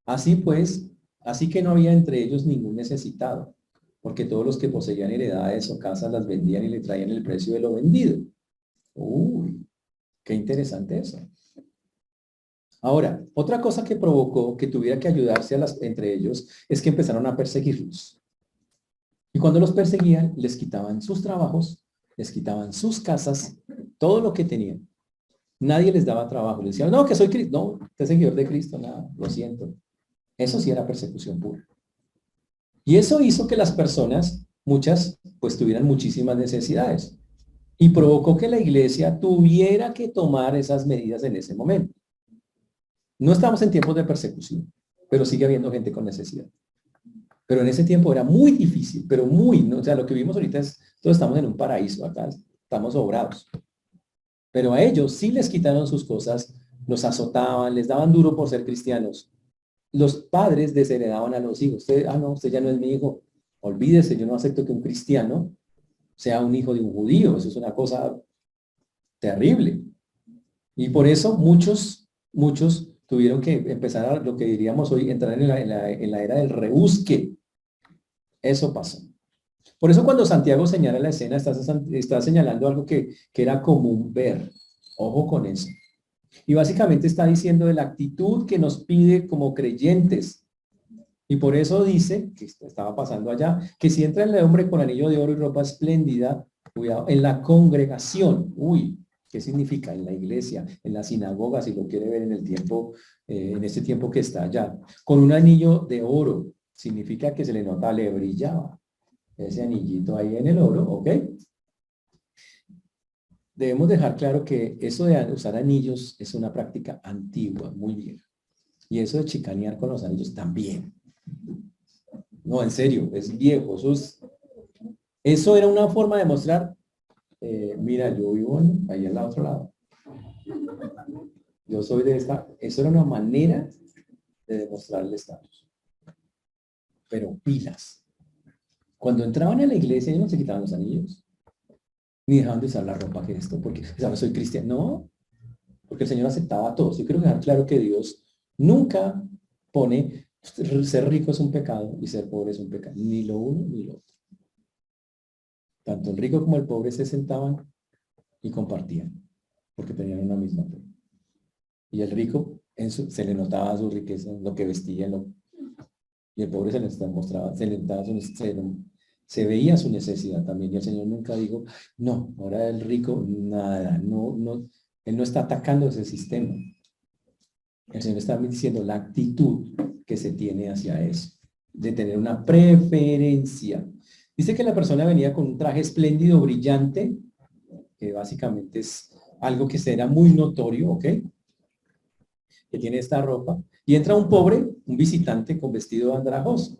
así pues, así que no había entre ellos ningún necesitado, porque todos los que poseían heredades o casas las vendían y le traían el precio de lo vendido. Uy, qué interesante eso. Ahora, otra cosa que provocó que tuviera que ayudarse entre ellos es que empezaron a perseguirlos. Y cuando los perseguían, les quitaban sus trabajos, les quitaban sus casas, todo lo que tenían. Nadie les daba trabajo. Les decían, no, que soy Cristo. No, usted es seguidor de Cristo, nada, lo siento. Eso sí era persecución pura. Y eso hizo que las personas, muchas, pues tuvieran muchísimas necesidades. Y provocó que la iglesia tuviera que tomar esas medidas en ese momento. No estamos en tiempos de persecución, pero sigue habiendo gente con necesidad. Pero en ese tiempo era muy difícil, pero muy, ¿no? O sea, lo que vivimos ahorita es, todos estamos en un paraíso, acá estamos sobrados. Pero a ellos sí les quitaron sus cosas, los azotaban, les daban duro por ser cristianos. Los padres desheredaban a los hijos. Usted, no, usted ya no es mi hijo. Olvídese, yo no acepto que un cristiano sea un hijo de un judío. Eso es una cosa terrible. Y por eso muchos tuvieron que empezar a lo que diríamos hoy, entrar en la era del rebusque. Eso pasó. Por eso cuando Santiago señala la escena, está señalando algo que era común ver. Ojo con eso. Y básicamente está diciendo de la actitud que nos pide como creyentes. Y por eso dice, que estaba pasando allá, que si entra el hombre con anillo de oro y ropa espléndida, cuidado, en la congregación, uy, ¿qué significa? En la iglesia, en la sinagoga, si lo quiere ver en el tiempo, en este tiempo que está allá, con un anillo de oro, significa que se le nota, le brillaba ese anillito ahí en el oro, ¿ok? Debemos dejar claro que eso de usar anillos es una práctica antigua, muy vieja. Y eso de chicanear con los anillos también. No, en serio, es viejo. Eso era una forma de mostrar, mira, yo vivo ahí al otro lado. Yo soy de esta. Eso era una manera de demostrar el estatus. Pero pilas. Cuando entraban a la iglesia, ellos no se quitaban los anillos. Ni dejaban de usar la ropa que esto, porque, ¿sabes? Soy cristiano. No, porque el Señor aceptaba a todos. Yo quiero dejar claro que Dios nunca pone, ser rico es un pecado y ser pobre es un pecado. Ni lo uno ni lo otro. Tanto el rico como el pobre se sentaban y compartían, porque tenían una misma fe. Y el rico se le notaba su riqueza, lo que vestía, y el pobre se le mostraba, se le daba se veía su necesidad también. Y el Señor nunca dijo, no, ahora el rico, nada, no, Él no está atacando ese sistema. El Señor está diciendo la actitud que se tiene hacia eso, de tener una preferencia. Dice que la persona venía con un traje espléndido, brillante, que básicamente es algo que será muy notorio, ¿ok? Que tiene esta ropa. Y entra un pobre, un visitante con vestido andrajoso,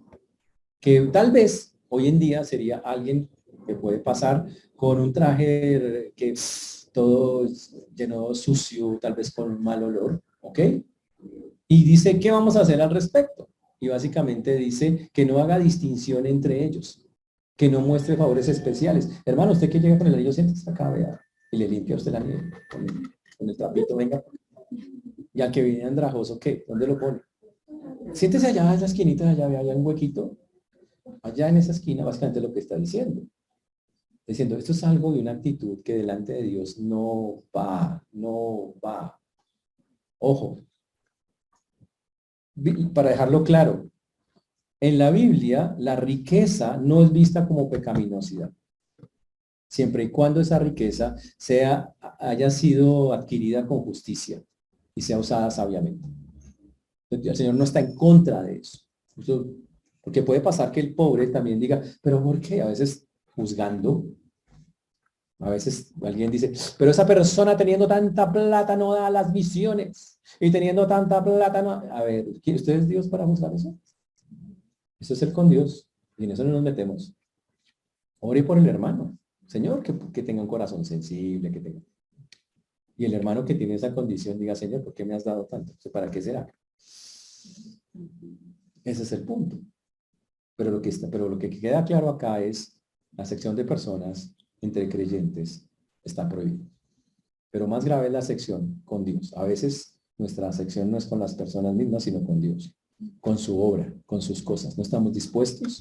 que tal vez hoy en día sería alguien que puede pasar con un traje que todo lleno sucio, tal vez con un mal olor, ¿ok? Y dice, ¿qué vamos a hacer al respecto? Y básicamente dice que no haga distinción entre ellos, que no muestre favores especiales. Hermano, usted que llega con el anillo, siéntese acá, vea, y le limpia usted el anillo con el trapito, venga. Y al que viene andrajoso, ¿qué? ¿Dónde lo pone? Siéntese allá en la esquinita, allá, vea, allá un huequito. Allá en esa esquina, básicamente lo que está diciendo. Diciendo, esto es algo de una actitud que delante de Dios no va, no va. Ojo, para dejarlo claro, en la Biblia la riqueza no es vista como pecaminosidad, siempre y cuando esa riqueza haya sido adquirida con justicia y sea usada sabiamente. El Señor no está en contra de eso. Porque puede pasar que el pobre también diga, pero ¿por qué? A veces juzgando, a veces alguien dice, pero esa persona teniendo tanta plata no da las misiones. Y teniendo tanta plata no... A ver, ¿usted es Dios para juzgar eso? Eso es ser con Dios. Y en eso no nos metemos. Ore por el hermano. Señor, que tenga un corazón sensible, que tenga... Y el hermano que tiene esa condición diga, Señor, ¿por qué me has dado tanto? ¿Para qué será? Ese es el punto. Pero lo que queda claro acá es la sección de personas entre creyentes está prohibido. Pero más grave es la sección con Dios. A veces nuestra sección no es con las personas mismas, sino con Dios, con su obra, con sus cosas. No estamos dispuestos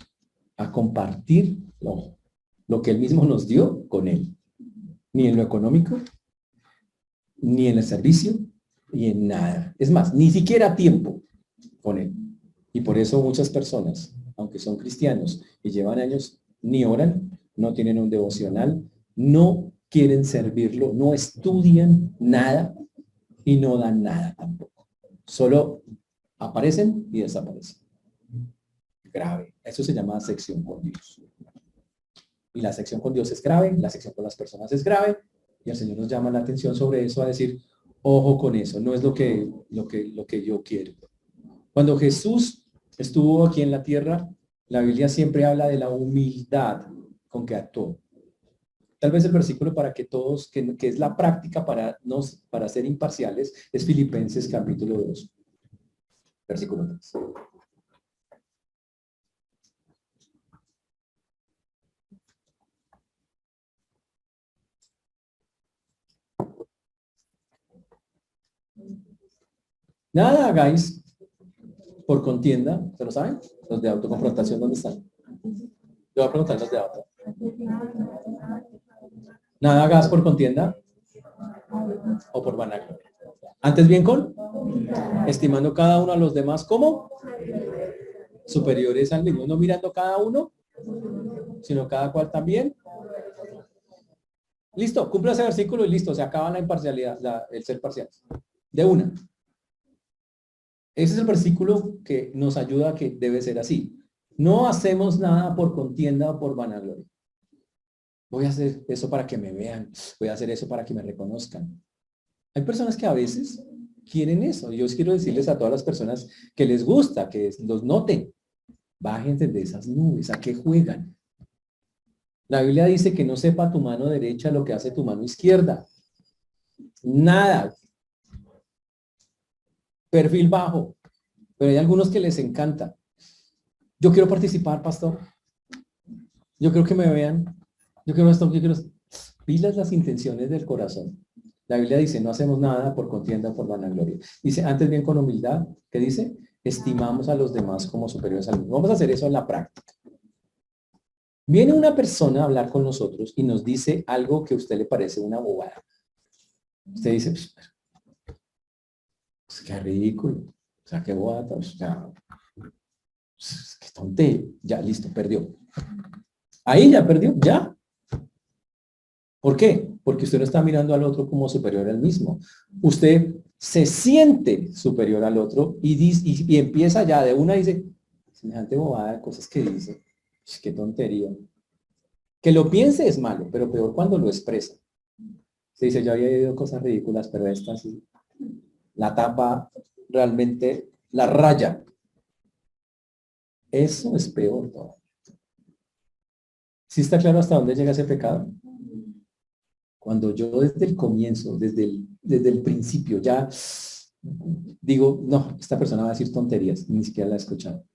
a compartir lo que Él mismo nos dio con Él. Ni en lo económico, ni en el servicio, ni en nada. Es más, ni siquiera tiempo con Él. Y por eso muchas personas, aunque son cristianos y llevan años, ni oran, no tienen un devocional, no quieren servirlo, no estudian nada y no dan nada tampoco. Solo aparecen y desaparecen. Grave. Eso se llama sección con Dios. Y la sección con Dios es grave, la sección con las personas es grave, y el Señor nos llama la atención sobre eso a decir, ojo con eso, no es lo que yo quiero. Cuando Jesús estuvo aquí en la tierra, la Biblia siempre habla de la humildad con que actuó. Tal vez el versículo para que todos, que es la práctica para ser imparciales, es Filipenses capítulo 2, versículo 3. Nada hagáis por contienda, ¿se lo saben? Los de autoconfrontación, ¿dónde están? Yo voy a preguntar los de auto. Nada hagas por contienda o por vanagloria. Antes bien con, estimando cada uno a los demás como superiores al mismo, no mirando cada uno, sino cada cual también. Listo, cumple ese versículo y listo, se acaba la imparcialidad, el ser parcial. De una. Ese es el versículo que nos ayuda a que debe ser así. No hacemos nada por contienda o por vanagloria. Voy a hacer eso para que me vean, voy a hacer eso para que me reconozcan. Hay personas que a veces quieren eso. Yo quiero decirles a todas las personas que les gusta, que los noten. Bájense de esas nubes, ¿a qué juegan? La Biblia dice que no sepa tu mano derecha lo que hace tu mano izquierda. Nada. Perfil bajo. Pero hay algunos que les encanta. Yo quiero participar, pastor. Yo creo que me vean. Yo quiero esto, yo quiero esto. Pilas las intenciones del corazón. La Biblia dice, no hacemos nada por contienda o por vanagloria. Dice, antes bien con humildad, ¿qué dice? Estimamos a los demás como superiores al mismo. Vamos a hacer eso en la práctica. Viene una persona a hablar con nosotros y nos dice algo que a usted le parece una bobada. Usted dice, pues, qué ridículo. O sea, qué bobada. O sea, qué tontería. Ya, listo, perdió. Ahí ya perdió, ya. ¿Por qué? Porque usted no está mirando al otro como superior al mismo. Usted se siente superior al otro y empieza ya de una y dice, semejante bobada de cosas que dice. Qué tontería. Que lo piense es malo, pero peor cuando lo expresa. Se dice, yo había oído cosas ridículas, pero esta sí. La tapa realmente la raya. Eso es peor todo. ¿Sí está claro hasta dónde llega ese pecado? Cuando yo desde el comienzo, desde el principio, ya digo, no, esta persona va a decir tonterías, ni siquiera la he escuchado.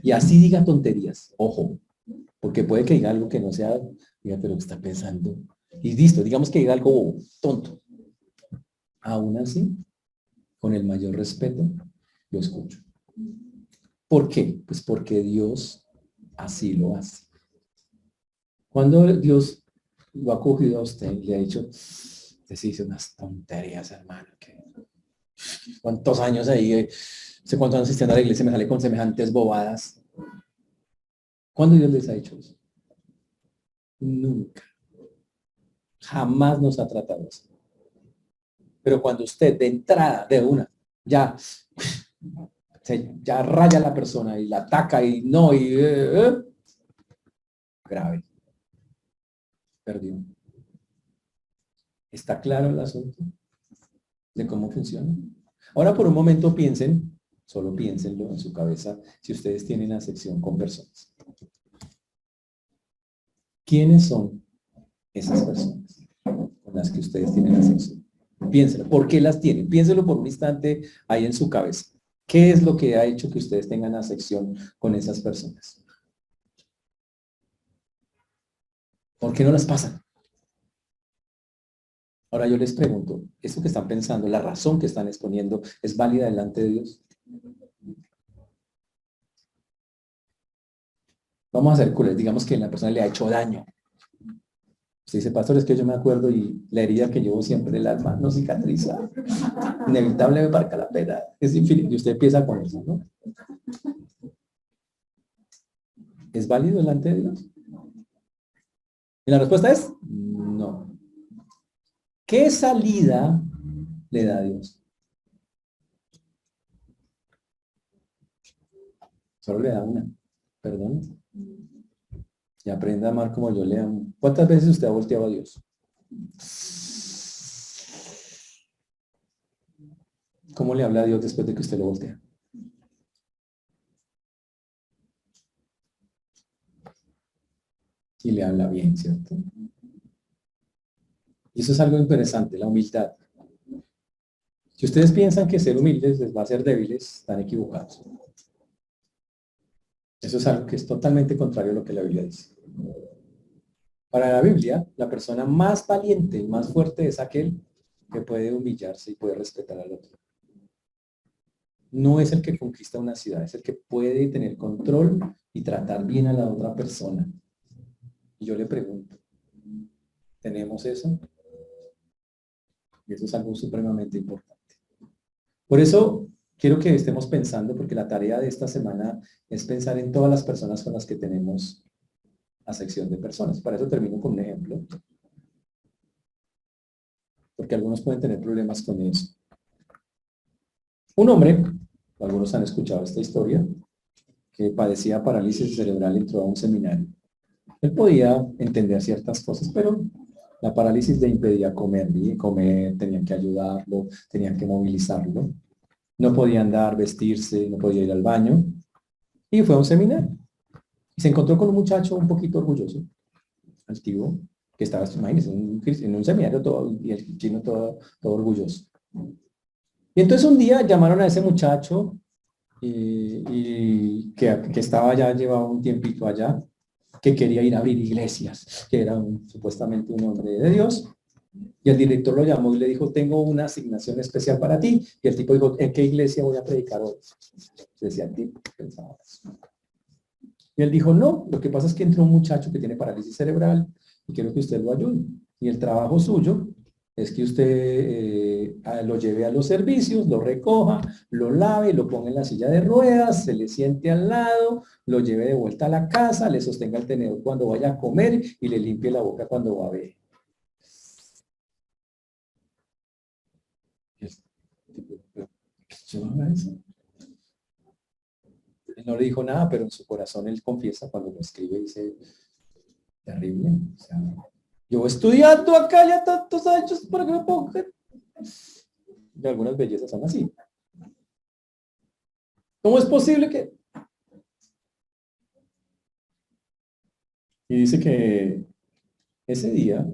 Y así diga tonterías, ojo, porque puede que diga algo que no sea, diga, pero ¿qué está pensando? Y listo, digamos que diga algo tonto. Aún así, con el mayor respeto, lo escucho. ¿Por qué? Pues porque Dios así lo hace. Cuando Dios lo ha cogido a usted y le ha dicho, usted se dice unas tonterías, hermano, que cuántos años ahí, sé cuántos años asistiendo a la iglesia, me sale con semejantes bobadas. ¿Cuándo Dios les ha hecho eso? Nunca. Jamás nos ha tratado así. Pero cuando usted de entrada, de una, ya, ya raya a la persona y la ataca y no, grave. Perdió. ¿Está claro el asunto de cómo funciona? Ahora por un momento piensen, solo piénsenlo en su cabeza, si ustedes tienen acepción con personas. ¿Quiénes son esas personas con las que ustedes tienen acepción? Piénsenlo. ¿Por qué las tienen? Piénsenlo por un instante ahí en su cabeza. ¿Qué es lo que ha hecho que ustedes tengan acepción con esas personas? ¿Por qué no las pasan? Ahora yo les pregunto, ¿esto que están pensando, la razón que están exponiendo, es válida delante de Dios? Vamos a hacer cules, digamos que la persona le ha hecho daño. Usted dice, pastor, es que yo me acuerdo y la herida que llevo siempre en el alma no cicatriza. Inevitable me marca la pena. Es infinito. Y usted empieza con eso, ¿no? ¿Es válido delante de Dios? Y la respuesta es no. ¿Qué salida le da a Dios? Solo le da una. Perdón. Y aprenda a amar como yo le amo. ¿Cuántas veces usted ha volteado a Dios? ¿Cómo le habla a Dios después de que usted lo voltea? Y le habla bien, ¿cierto? Y eso es algo interesante, la humildad. Si ustedes piensan que ser humildes les va a hacer débiles, están equivocados. Eso es algo que es totalmente contrario a lo que la Biblia dice. Para la Biblia, la persona más valiente y más fuerte es aquel que puede humillarse y puede respetar al otro. No es el que conquista una ciudad, es el que puede tener control y tratar bien a la otra persona. Y yo le pregunto, ¿tenemos eso? Y eso es algo supremamente importante. Por eso quiero que estemos pensando, porque la tarea de esta semana es pensar en todas las personas con las que tenemos a sección de personas. Para eso termino con un ejemplo, porque algunos pueden tener problemas con eso. Un hombre, algunos han escuchado esta historia, que padecía parálisis cerebral, entró a un seminario. Él podía entender ciertas cosas, pero la parálisis le impedía comer, y comer, tenían que ayudarlo, tenían que movilizarlo. No podía andar, vestirse, no podía ir al baño. Y fue a un seminario. Y se encontró con un muchacho un poquito orgulloso, altivo, que estaba, imagínense, en un seminario todo, y el chino todo orgulloso. Y entonces un día llamaron a ese muchacho y que estaba ya, llevaba un tiempito allá, que quería ir a abrir iglesias, que era supuestamente un hombre de Dios. Y el director lo llamó y le dijo, tengo una asignación especial para ti. Y el tipo dijo, ¿en qué iglesia voy a predicar hoy? Decía el tipo, pensaba eso. Y él dijo, no, lo que pasa es que entró un muchacho que tiene parálisis cerebral y quiero que usted lo ayude. Y el trabajo suyo es que usted lo lleve a los servicios, lo recoja, lo lave, lo ponga en la silla de ruedas, se le siente al lado, lo lleve de vuelta a la casa, le sostenga el tenedor cuando vaya a comer y le limpie la boca cuando va a beber. ¿Yo no haga eso? Él no le dijo nada, pero en su corazón él confiesa cuando lo escribe y dice, terrible. O sea, yo estudiando acá ya tantos años para que me pongan. Y algunas bellezas son así. ¿Cómo es posible que? Y dice que ese día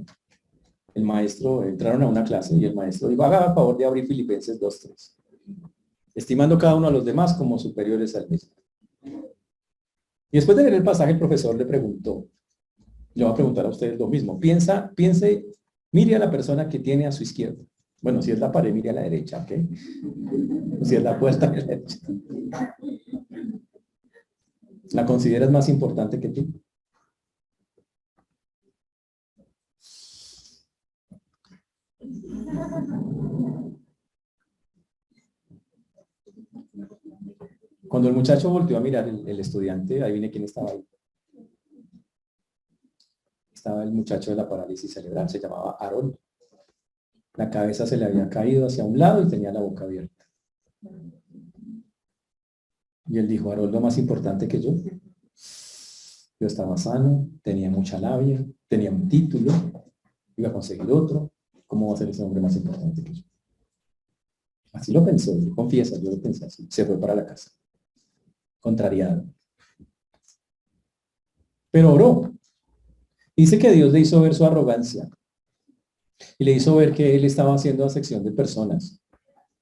el maestro, entraron a una clase y el maestro dijo, haga el favor de abrir Filipenses 2:3, estimando cada uno a los demás como superiores al mismo. Y después de leer el pasaje, el profesor le preguntó, le va a preguntar a ustedes lo mismo, piense, mire a la persona que tiene a su izquierda. Bueno, si es la pared, mire a la derecha, ¿ok? Si es la puerta, a la derecha. ¿La consideras más importante que tú? Cuando el muchacho volteó a mirar, el estudiante, ahí viene quién estaba ahí. Estaba el muchacho de la parálisis cerebral, se llamaba Aarón. La cabeza se le había caído hacia un lado y tenía la boca abierta. Y él dijo, Aarón, lo más importante que yo estaba sano, tenía mucha labia, tenía un título, iba a conseguir otro. ¿Cómo va a ser ese hombre más importante que yo? Así lo pensó, confiesa, yo lo pensé así. Se fue para la casa, contrariado. Pero oró. Dice que Dios le hizo ver su arrogancia y le hizo ver que él estaba haciendo acepción de personas.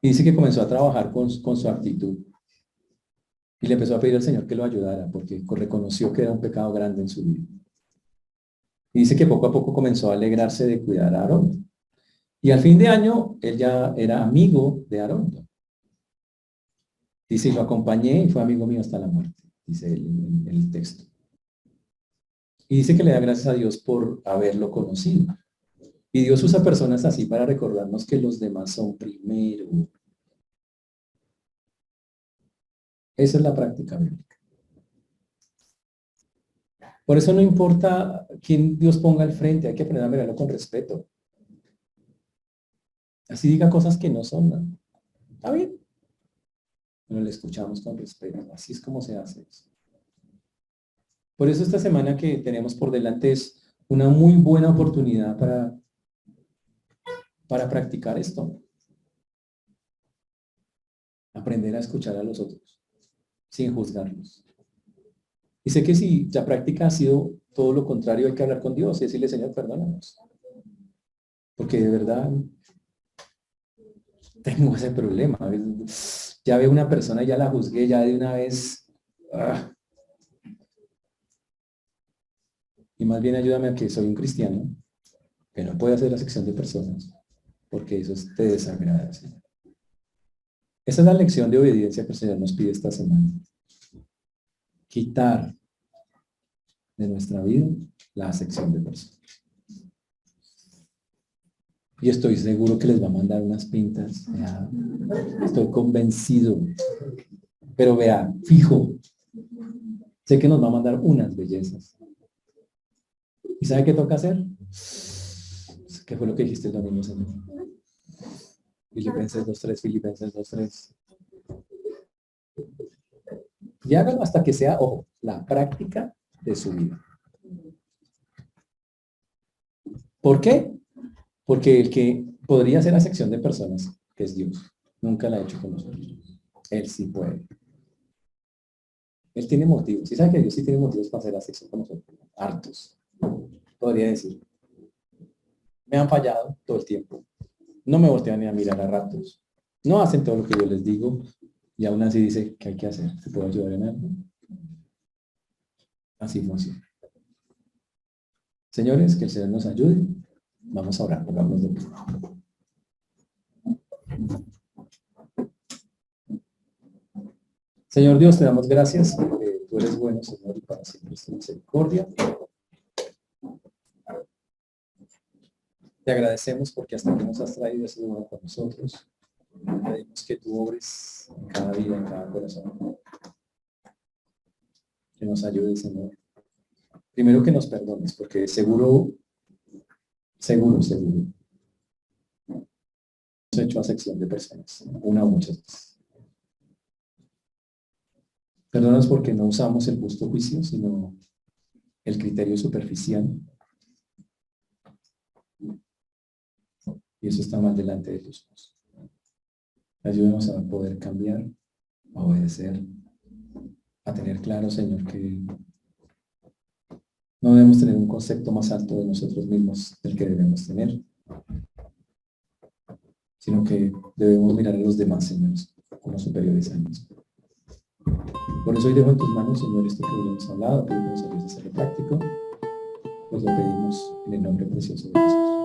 Y dice que comenzó a trabajar con su actitud. Y le empezó a pedir al Señor que lo ayudara porque reconoció que era un pecado grande en su vida. Y dice que poco a poco comenzó a alegrarse de cuidar a Aarón. Y al fin de año, él ya era amigo de Aarón. Dice, y lo acompañé y fue amigo mío hasta la muerte, dice el texto. Y dice que le da gracias a Dios por haberlo conocido. Y Dios usa personas así para recordarnos que los demás son primero. Esa es la práctica bíblica. Por eso no importa quién Dios ponga al frente, hay que aprender a mirarlo con respeto. Así diga cosas que no son, ¿no? Está bien. Pero le escuchamos con respeto. Así es como se hace eso. Por eso esta semana que tenemos por delante es una muy buena oportunidad para practicar esto. Aprender a escuchar a los otros, sin juzgarlos. Y sé que si la práctica ha sido todo lo contrario, hay que hablar con Dios y decirle, Señor, perdónanos. Porque de verdad tengo ese problema. Ya veo una persona, ya la juzgué, ya de una vez. Y más bien ayúdame a que soy un cristiano, que no puede hacer la sección de personas, porque eso te desagrada, Señor. Esa es la lección de obediencia que el Señor nos pide esta semana. Quitar de nuestra vida la sección de personas. Y estoy seguro que les va a mandar unas pintas. Ya, estoy convencido. Pero vea, fijo. Sé que nos va a mandar unas bellezas. ¿Y sabe qué toca hacer? ¿Qué fue lo que dijiste el domingo, Señor? Filipenses 2:3, Filipenses 2:3. Y háganlo hasta que sea, ojo, la práctica de su vida. ¿Por qué? Porque el que podría hacer acepción de personas, que es Dios, nunca la ha hecho con nosotros. Él sí puede. Él tiene motivos. ¿Sí sabe que Dios sí tiene motivos para hacer acepción con nosotros? Hartos. Podría decir. Me han fallado todo el tiempo. No me voltean ni a mirar a ratos. No hacen todo lo que yo les digo. Y aún así dice, ¿qué hay que hacer? ¿Te puedo ayudar en algo? Así funciona. Señores, que el Señor nos ayude. Vamos a orar, pongámonos de pie. Señor Dios, te damos gracias porque tú eres bueno, Señor, y para siempre es tu misericordia. Te agradecemos porque hasta que nos has traído ese lugar con nosotros. Pedimos que tú obres en cada vida, en cada corazón. Que nos ayudes, Señor. Primero que nos perdones, porque seguro hemos hecho acepción de personas, una o muchas veces. Perdónanos porque no usamos el justo juicio, sino el criterio superficial. Y eso está mal delante de tus ojos. Ayúdanos a poder cambiar, a obedecer, a tener claro, Señor, que no debemos tener un concepto más alto de nosotros mismos del que debemos tener, sino que debemos mirar a los demás, Señor, como superiores a nosotros. Por eso hoy dejo en tus manos, Señor, esto que hoy hemos hablado, pedimos a Dios hacerlo práctico, pues lo pedimos en el nombre precioso de Jesús.